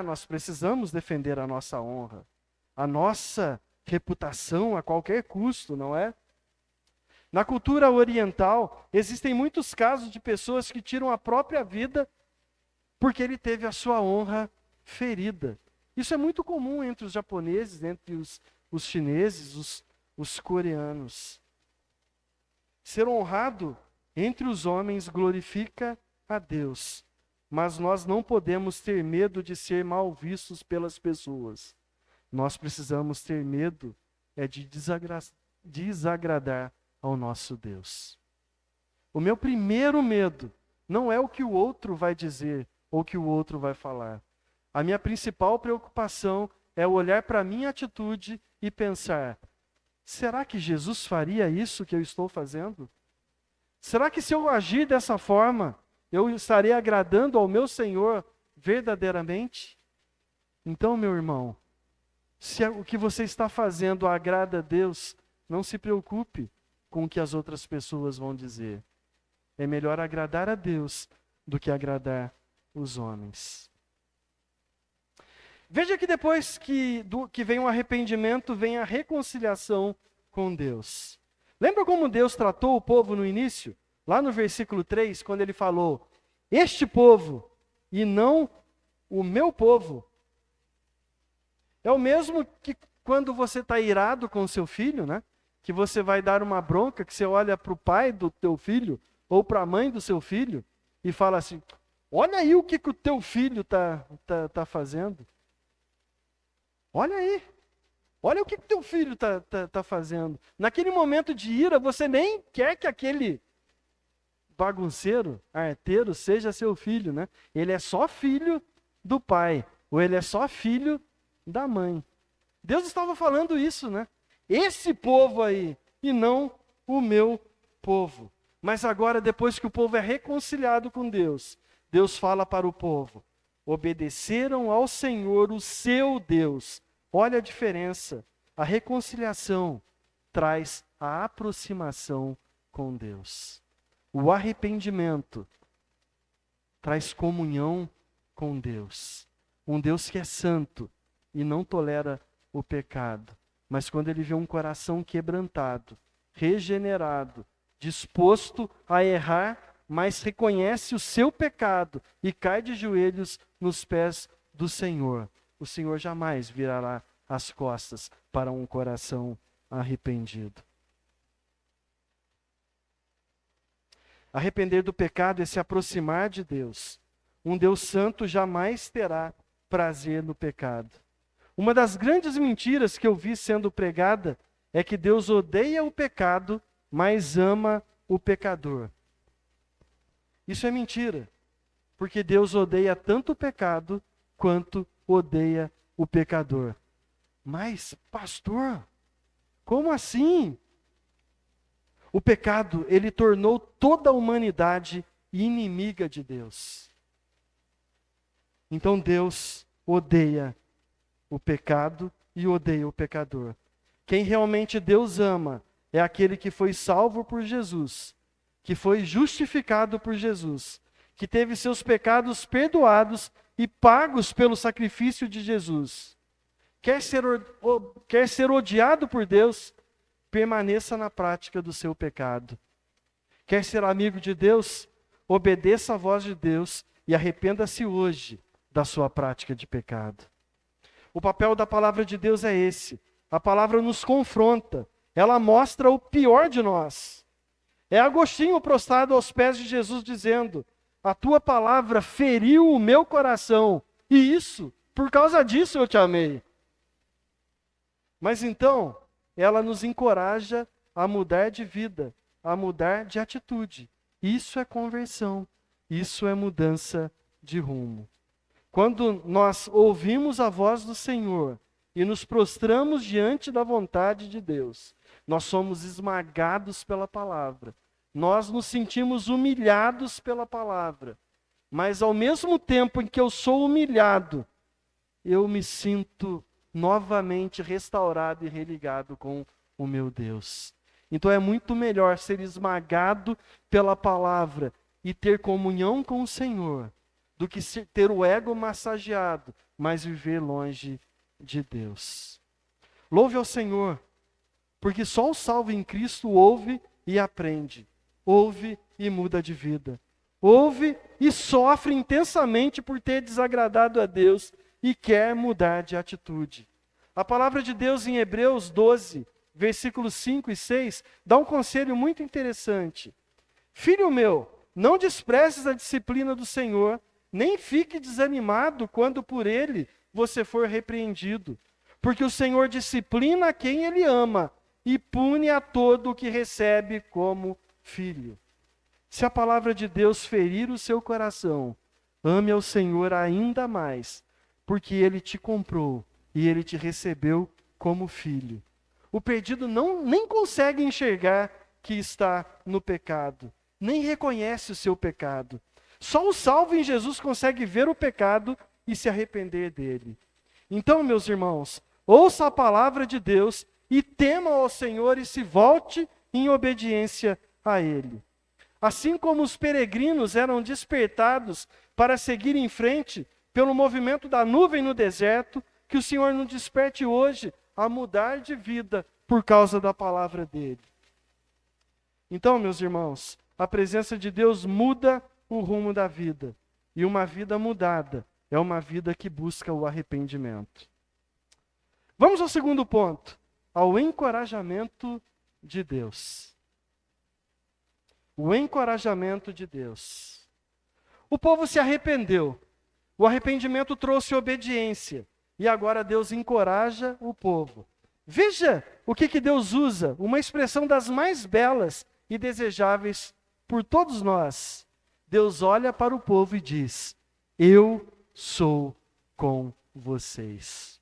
Nós precisamos defender a nossa honra, a nossa reputação a qualquer custo, não é? Na cultura oriental, existem muitos casos de pessoas que tiram a própria vida porque ele teve a sua honra ferida. Isso é muito comum entre os japoneses, entre os chineses, os coreanos. Ser honrado entre os homens glorifica a Deus, mas nós não podemos ter medo de ser mal vistos pelas pessoas. Nós precisamos ter medo de desagradar ao nosso Deus. O meu primeiro medo não é o que o outro vai dizer ou o que o outro vai falar. A minha principal preocupação é olhar para a minha atitude e pensar: será que Jesus faria isso que eu estou fazendo? Será que se eu agir dessa forma, eu estarei agradando ao meu Senhor verdadeiramente? Então, meu irmão, se o que você está fazendo agrada a Deus, não se preocupe com o que as outras pessoas vão dizer. É melhor agradar a Deus do que agradar os homens. Veja que depois que vem o arrependimento, vem a reconciliação com Deus. Lembra como Deus tratou o povo no início? Lá no versículo 3, quando ele falou: este povo e não o meu povo. É o mesmo que quando você está irado com seu filho, né? Que você vai dar uma bronca, que você olha para o pai do teu filho, ou para a mãe do seu filho, e fala assim: olha aí o que o teu filho tá fazendo. Olha aí, olha o que o teu filho tá fazendo. Naquele momento de ira, você nem quer que aquele bagunceiro, arteiro, seja seu filho, né? Ele é só filho do pai, ou ele é só filho da mãe. Deus estava falando isso, né? Esse povo aí, e não o meu povo. Mas agora, depois que o povo é reconciliado com Deus, Deus fala para o povo: obedeceram ao Senhor, o seu Deus. Olha a diferença. A reconciliação traz a aproximação com Deus. O arrependimento traz comunhão com Deus. Um Deus que é santo e não tolera o pecado. Mas quando ele vê um coração quebrantado, regenerado, disposto a errar, mas reconhece o seu pecado e cai de joelhos nos pés do Senhor, o Senhor jamais virará as costas para um coração arrependido. Arrepender do pecado é se aproximar de Deus. Um Deus santo jamais terá prazer no pecado. Uma das grandes mentiras que eu vi sendo pregada é que Deus odeia o pecado, mas ama o pecador. Isso é mentira, porque Deus odeia tanto o pecado quanto odeia o pecador. Mas, pastor, como assim? O pecado, ele tornou toda a humanidade inimiga de Deus. Então Deus odeia o pecado e odeia o pecador. Quem realmente Deus ama é aquele que foi salvo por Jesus, que foi justificado por Jesus, que teve seus pecados perdoados e pagos pelo sacrifício de Jesus. Quer ser odiado por Deus? Permaneça na prática do seu pecado. Quer ser amigo de Deus? Obedeça a voz de Deus e arrependa-se hoje da sua prática de pecado. O papel da palavra de Deus é esse. A palavra nos confronta. Ela mostra o pior de nós. É Agostinho prostrado aos pés de Jesus dizendo: a tua palavra feriu o meu coração, e isso, por causa disso eu te amei. Mas então, ela nos encoraja a mudar de vida, a mudar de atitude. Isso é conversão, isso é mudança de rumo. Quando nós ouvimos a voz do Senhor e nos prostramos diante da vontade de Deus, nós somos esmagados pela palavra. Nós nos sentimos humilhados pela palavra. Mas ao mesmo tempo em que eu sou humilhado, eu me sinto novamente restaurado e religado com o meu Deus. Então é muito melhor ser esmagado pela palavra e ter comunhão com o Senhor, do que ter o ego massageado, mas viver longe de Deus. Louve ao Senhor, porque só o salvo em Cristo ouve e aprende, ouve e muda de vida, ouve e sofre intensamente por ter desagradado a Deus e quer mudar de atitude. A palavra de Deus em Hebreus 12, versículos 5 e 6, dá um conselho muito interessante. Filho meu, não desprezes a disciplina do Senhor, nem fique desanimado quando por ele você for repreendido, porque o Senhor disciplina a quem ele ama e pune a todo o que recebe como filho. Se a palavra de Deus ferir o seu coração, ame ao Senhor ainda mais, porque ele te comprou e ele te recebeu como filho. O perdido nem consegue enxergar que está no pecado, nem reconhece o seu pecado. Só o salvo em Jesus consegue ver o pecado e se arrepender dele. Então, meus irmãos, ouça a palavra de Deus e tema ao Senhor e se volte em obediência a Ele. Assim como os peregrinos eram despertados para seguir em frente pelo movimento da nuvem no deserto, que o Senhor nos desperte hoje a mudar de vida por causa da palavra dele. Então, meus irmãos, a presença de Deus muda o rumo da vida. E uma vida mudada é uma vida que busca o arrependimento. Vamos ao segundo ponto, ao encorajamento de Deus. O encorajamento de Deus. O povo se arrependeu. O arrependimento trouxe obediência. E agora Deus encoraja o povo. Veja o que Deus usa, uma expressão das mais belas e desejáveis por todos nós. Deus olha para o povo e diz: eu sou com vocês.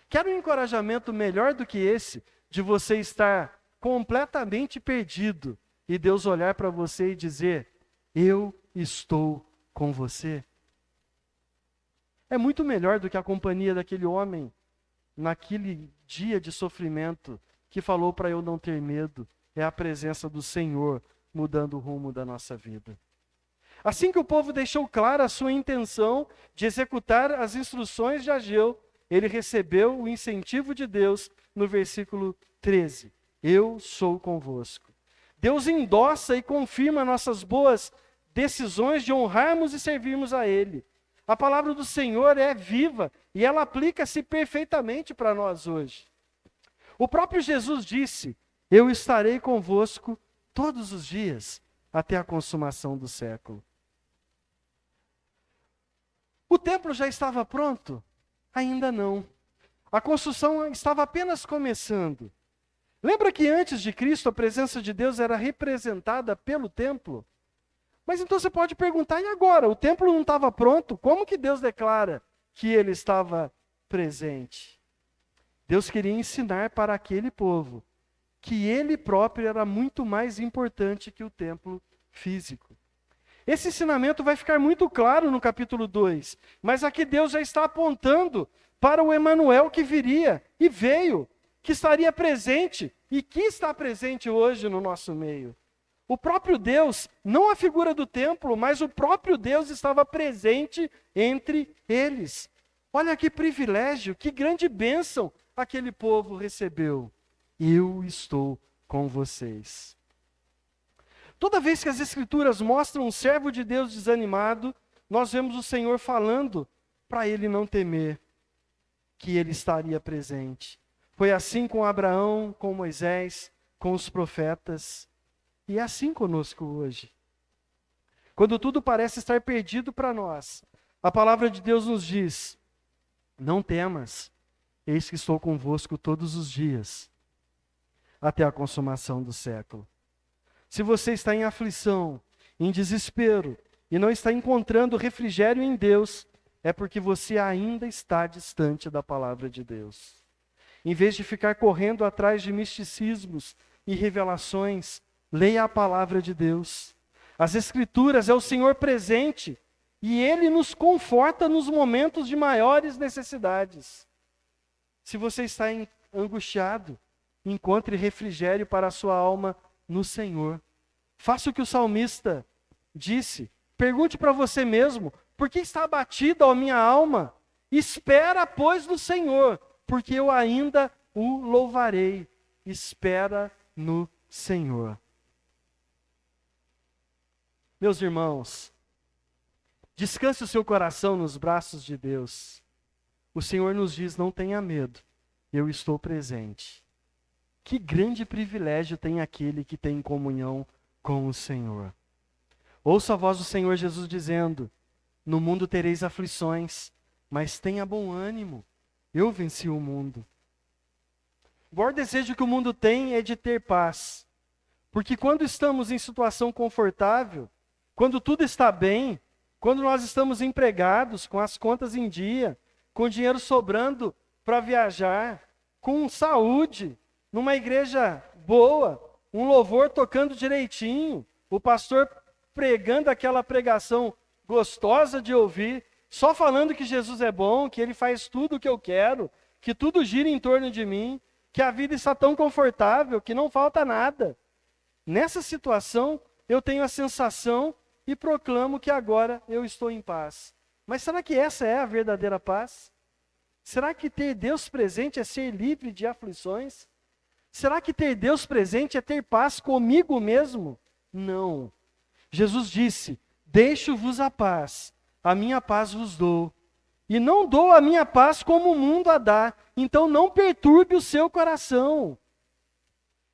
Quero um encorajamento melhor do que esse, de você estar completamente perdido e Deus olhar para você e dizer: eu estou com você. É muito melhor do que a companhia daquele homem naquele dia de sofrimento que falou para eu não ter medo. É a presença do Senhor mudando o rumo da nossa vida. Assim que o povo deixou clara a sua intenção de executar as instruções de Ageu, ele recebeu o incentivo de Deus no versículo 13. Eu sou convosco. Deus endossa e confirma nossas boas decisões de honrarmos e servirmos a Ele. A palavra do Senhor é viva e ela aplica-se perfeitamente para nós hoje. O próprio Jesus disse: eu estarei convosco todos os dias, até a consumação do século. O templo já estava pronto? Ainda não. A construção estava apenas começando. Lembra que antes de Cristo a presença de Deus era representada pelo templo? Mas então você pode perguntar, e agora? O templo não estava pronto? Como que Deus declara que ele estava presente? Deus queria ensinar para aquele povo que ele próprio era muito mais importante que o templo físico. Esse ensinamento vai ficar muito claro no capítulo 2, mas aqui Deus já está apontando para o Emanuel que viria e veio, que estaria presente e que está presente hoje no nosso meio. O próprio Deus, não a figura do templo, mas o próprio Deus estava presente entre eles. Olha que privilégio, que grande bênção aquele povo recebeu. Eu estou com vocês. Toda vez que as Escrituras mostram um servo de Deus desanimado, nós vemos o Senhor falando para ele não temer, que ele estaria presente. Foi assim com Abraão, com Moisés, com os profetas, e é assim conosco hoje. Quando tudo parece estar perdido para nós, a palavra de Deus nos diz: não temas, eis que estou convosco todos os dias, até a consumação do século. Se você está em aflição, em desespero, e não está encontrando refrigério em Deus, é porque você ainda está distante da palavra de Deus. Em vez de ficar correndo atrás de misticismos e revelações, leia a palavra de Deus. As Escrituras é o Senhor presente, e Ele nos conforta nos momentos de maiores necessidades. Se você está angustiado, encontre refrigério para a sua alma no Senhor. Faça o que o salmista disse. Pergunte para você mesmo: por que está abatida a minha alma? Espera, pois, no Senhor, porque eu ainda o louvarei. Espera no Senhor. Meus irmãos, descanse o seu coração nos braços de Deus. O Senhor nos diz: não tenha medo, eu estou presente. Que grande privilégio tem aquele que tem comunhão com o Senhor. Ouça a voz do Senhor Jesus dizendo: no mundo tereis aflições, mas tenha bom ânimo, eu venci o mundo. O maior desejo que o mundo tem é de ter paz, porque quando estamos em situação confortável, quando tudo está bem, quando nós estamos empregados, com as contas em dia, com dinheiro sobrando para viajar, com saúde, numa igreja boa, um louvor tocando direitinho, o pastor pregando aquela pregação gostosa de ouvir, só falando que Jesus é bom, que Ele faz tudo o que eu quero, que tudo gira em torno de mim, que a vida está tão confortável, que não falta nada. Nessa situação, eu tenho a sensação e proclamo que agora eu estou em paz. Mas será que essa é a verdadeira paz? Será que ter Deus presente é ser livre de aflições? Será que ter Deus presente é ter paz comigo mesmo? Não. Jesus disse: deixo-vos a paz minha paz vos dou. E não dou a minha paz como o mundo a dá, então não perturbe o seu coração.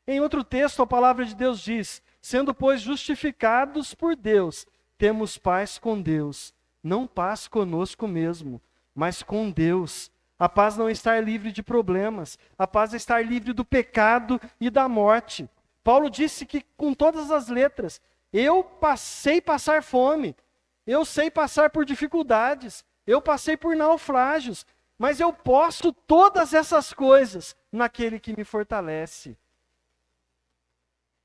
Em outro texto, a palavra de Deus diz: sendo, pois, justificados por Deus, temos paz com Deus, não paz conosco mesmo, mas com Deus. A paz não é estar livre de problemas, a paz é estar livre do pecado e da morte. Paulo disse que com todas as letras: eu sei passar fome, eu sei passar por dificuldades, eu passei por naufrágios, mas eu posso todas essas coisas naquele que me fortalece.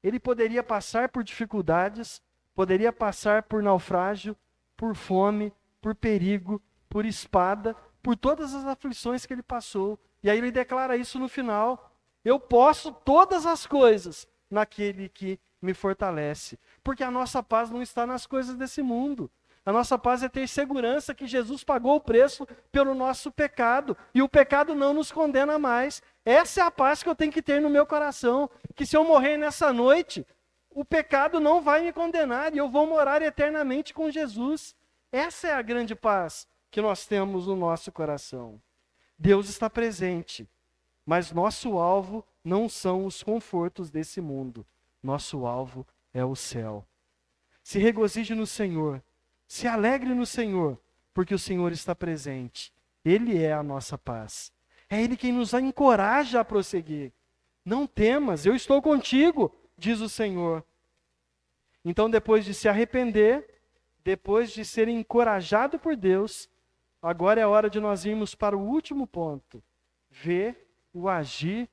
Ele poderia passar por dificuldades, poderia passar por naufrágio, por fome, por perigo, por espada, por todas as aflições que ele passou. E aí ele declara isso no final: eu posso todas as coisas naquele que me fortalece. Porque a nossa paz não está nas coisas desse mundo. A nossa paz é ter segurança que Jesus pagou o preço pelo nosso pecado. E o pecado não nos condena mais. Essa é a paz que eu tenho que ter no meu coração. Que se eu morrer nessa noite, o pecado não vai me condenar e eu vou morar eternamente com Jesus. Essa é a grande paz que nós temos no nosso coração. Deus está presente, mas nosso alvo não são os confortos desse mundo. Nosso alvo é o céu. Se regozije no Senhor, se alegre no Senhor, porque o Senhor está presente. Ele é a nossa paz. É Ele quem nos encoraja a prosseguir. Não temas, eu estou contigo, diz o Senhor. Então, depois de se arrepender, depois de ser encorajado por Deus, agora é hora de nós irmos para o último ponto. Ver o agir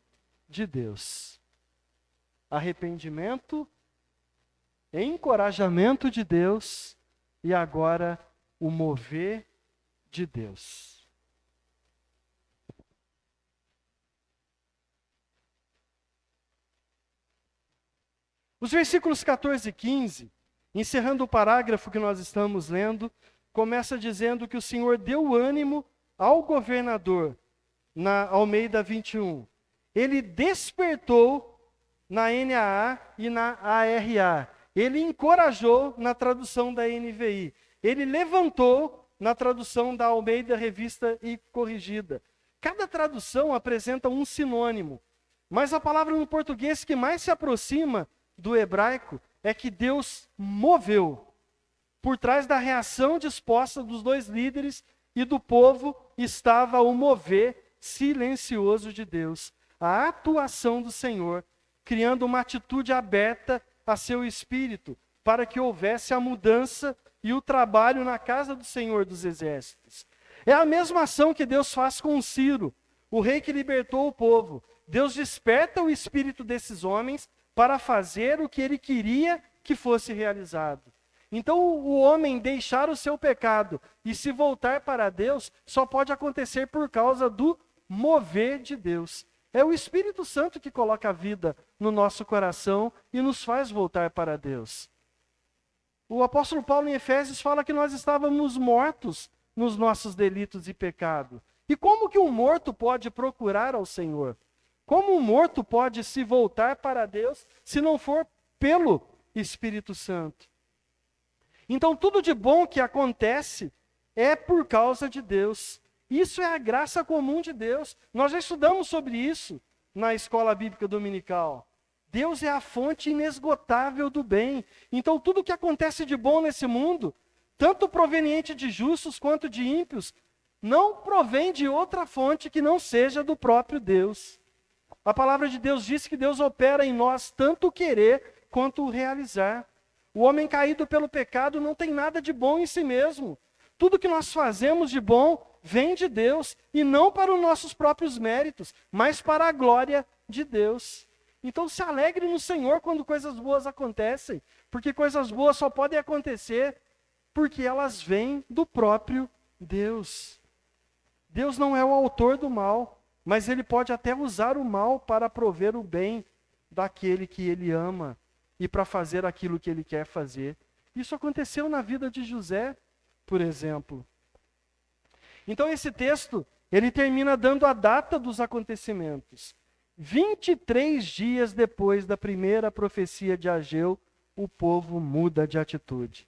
de Deus. Arrependimento, encorajamento de Deus e agora o mover de Deus. Os versículos 14 e 15, encerrando o parágrafo que nós estamos lendo, começa dizendo que o Senhor deu ânimo ao governador, na Almeida 21. Ele despertou na NAA e na ARA. Ele encorajou na tradução da NVI. Ele levantou na tradução da Almeida Revista e Corrigida. Cada tradução apresenta um sinônimo, mas a palavra no português que mais se aproxima do hebraico é que Deus moveu. Por trás da reação disposta dos dois líderes e do povo estava o mover silencioso de Deus, a atuação do Senhor, criando uma atitude aberta a seu espírito, para que houvesse a mudança e o trabalho na casa do Senhor dos Exércitos. É a mesma ação que Deus faz com Ciro, o rei que libertou o povo. Deus desperta o espírito desses homens para fazer o que ele queria que fosse realizado. Então, o homem deixar o seu pecado e se voltar para Deus só pode acontecer por causa do mover de Deus. É o Espírito Santo que coloca a vida no nosso coração e nos faz voltar para Deus. O apóstolo Paulo em Efésios fala que nós estávamos mortos nos nossos delitos e pecado. E como que um morto pode procurar ao Senhor? Como um morto pode se voltar para Deus se não for pelo Espírito Santo? Então, tudo de bom que acontece é por causa de Deus. Isso é a graça comum de Deus. Nós já estudamos sobre isso na escola bíblica dominical. Deus é a fonte inesgotável do bem. Então, tudo que acontece de bom nesse mundo, tanto proveniente de justos quanto de ímpios, não provém de outra fonte que não seja do próprio Deus. A palavra de Deus diz que Deus opera em nós tanto o querer quanto o realizar. O homem caído pelo pecado não tem nada de bom em si mesmo. Tudo que nós fazemos de bom vem de Deus, e não para os nossos próprios méritos, mas para a glória de Deus. Então se alegre no Senhor quando coisas boas acontecem, porque coisas boas só podem acontecer porque elas vêm do próprio Deus. Deus não é o autor do mal, mas Ele pode até usar o mal para prover o bem daquele que Ele ama e para fazer aquilo que Ele quer fazer. Isso aconteceu na vida de José, por exemplo. Então esse texto, ele termina dando a data dos acontecimentos. 23 dias depois da primeira profecia de Ageu, o povo muda de atitude.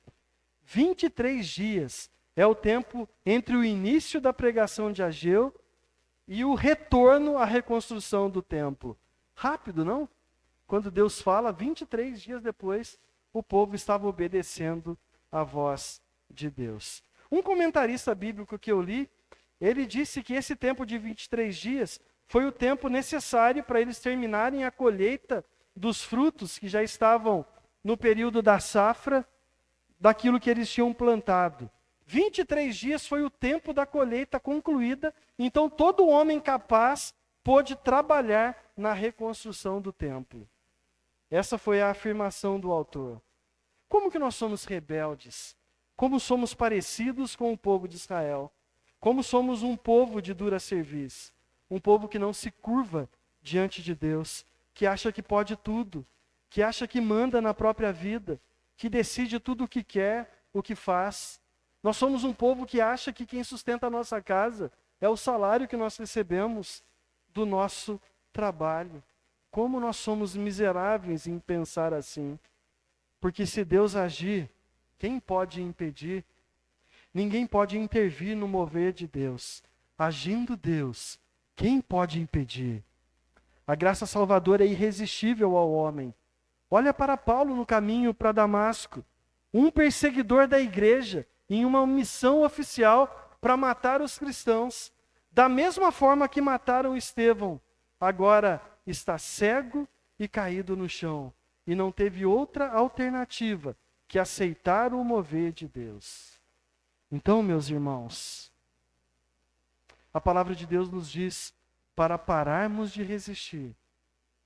23 dias é o tempo entre o início da pregação de Ageu e o retorno à reconstrução do templo. Rápido, não? Quando Deus fala, 23 dias depois, o povo estava obedecendo a voz de Deus. Um comentarista bíblico que eu li, ele disse que esse tempo de 23 dias foi o tempo necessário para eles terminarem a colheita dos frutos que já estavam no período da safra, daquilo que eles tinham plantado. 23 dias foi o tempo da colheita concluída, então todo homem capaz pôde trabalhar na reconstrução do templo. Essa foi a afirmação do autor. Como que nós somos rebeldes? Como somos parecidos com o povo de Israel? Como somos um povo de dura cerviz? Um povo que não se curva diante de Deus, que acha que pode tudo, que acha que manda na própria vida, que decide tudo o que quer, o que faz. Nós somos um povo que acha que quem sustenta a nossa casa é o salário que nós recebemos do nosso trabalho. Como nós somos miseráveis em pensar assim. Porque se Deus agir, quem pode impedir? Ninguém pode intervir no mover de Deus. Agindo Deus, quem pode impedir? A graça salvadora é irresistível ao homem. Olha para Paulo no caminho para Damasco, um perseguidor da igreja, em uma missão oficial para matar os cristãos. Da mesma forma que mataram Estevão, agora está cego e caído no chão. E não teve outra alternativa que aceitar o mover de Deus. Então, meus irmãos, a palavra de Deus nos diz para pararmos de resistir.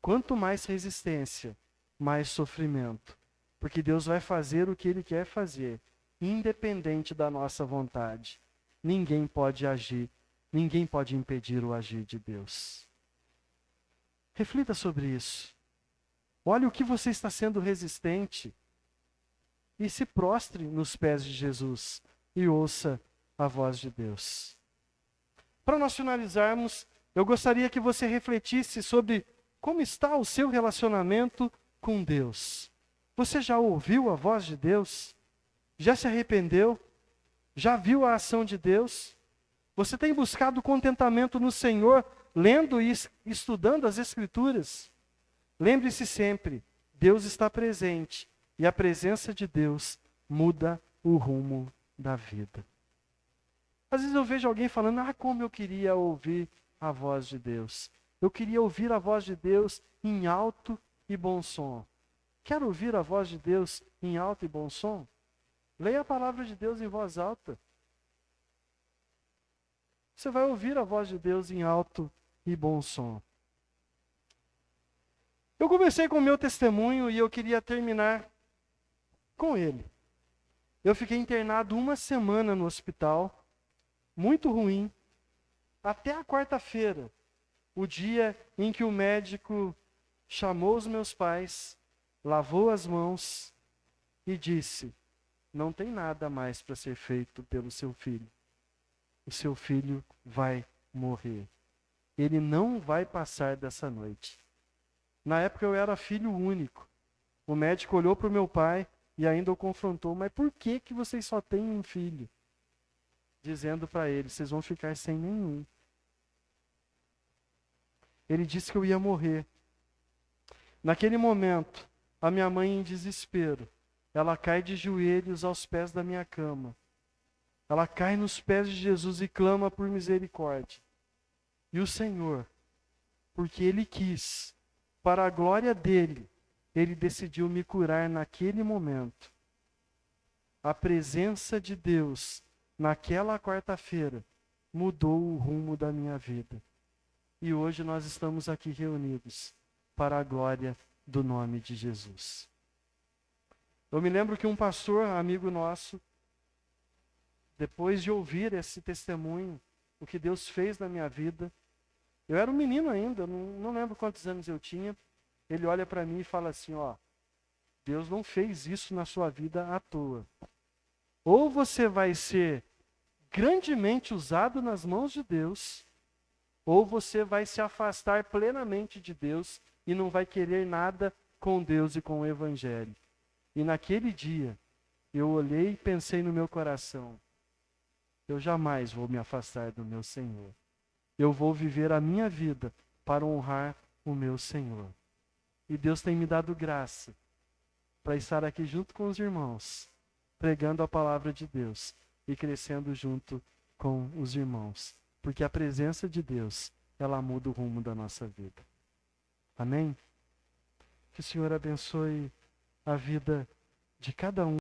Quanto mais resistência, mais sofrimento. Porque Deus vai fazer o que Ele quer fazer, independente da nossa vontade. Ninguém pode agir, ninguém pode impedir o agir de Deus. Reflita sobre isso. Olhe o que você está sendo resistente e se prostre nos pés de Jesus e ouça a voz de Deus. Para nós finalizarmos, eu gostaria que você refletisse sobre como está o seu relacionamento com Deus. Você já ouviu a voz de Deus? Já se arrependeu? Já viu a ação de Deus? Você tem buscado contentamento no Senhor, lendo e estudando as Escrituras? Lembre-se sempre, Deus está presente e a presença de Deus muda o rumo da vida. Às vezes eu vejo alguém falando, como eu queria ouvir a voz de Deus. Eu queria ouvir a voz de Deus em alto e bom som. Quer ouvir a voz de Deus em alto e bom som? Leia a palavra de Deus em voz alta. Você vai ouvir a voz de Deus em alto e bom som. Eu comecei com o meu testemunho e eu queria terminar com ele. Eu fiquei internado 1 semana no hospital, muito ruim, até a quarta-feira, o dia em que o médico chamou os meus pais, lavou as mãos e disse: não tem nada mais para ser feito pelo seu filho. O seu filho vai morrer. Ele não vai passar dessa noite. Na época eu era filho único. O médico olhou para o meu pai e ainda o confrontou. Mas por que vocês só têm um filho? Dizendo para ele, vocês vão ficar sem nenhum. Ele disse que eu ia morrer. Naquele momento, a minha mãe em desespero, ela cai de joelhos aos pés da minha cama. Ela cai nos pés de Jesus e clama por misericórdia. E o Senhor, porque Ele quis, para a glória dEle, Ele decidiu me curar naquele momento. A presença de Deus, naquela quarta-feira, mudou o rumo da minha vida. E hoje nós estamos aqui reunidos para a glória do nome de Jesus. Eu me lembro que um pastor, amigo nosso, depois de ouvir esse testemunho, o que Deus fez na minha vida, eu era um menino ainda, não lembro quantos anos eu tinha, ele olha para mim e fala assim, Deus não fez isso na sua vida à toa. Ou você vai ser grandemente usado nas mãos de Deus, ou você vai se afastar plenamente de Deus e não vai querer nada com Deus e com o Evangelho. E naquele dia, eu olhei e pensei no meu coração, eu jamais vou me afastar do meu Senhor. Eu vou viver a minha vida para honrar o meu Senhor. E Deus tem me dado graça para estar aqui junto com os irmãos, pregando a palavra de Deus e crescendo junto com os irmãos. Porque a presença de Deus, ela muda o rumo da nossa vida. Amém? Que o Senhor abençoe a vida de cada um.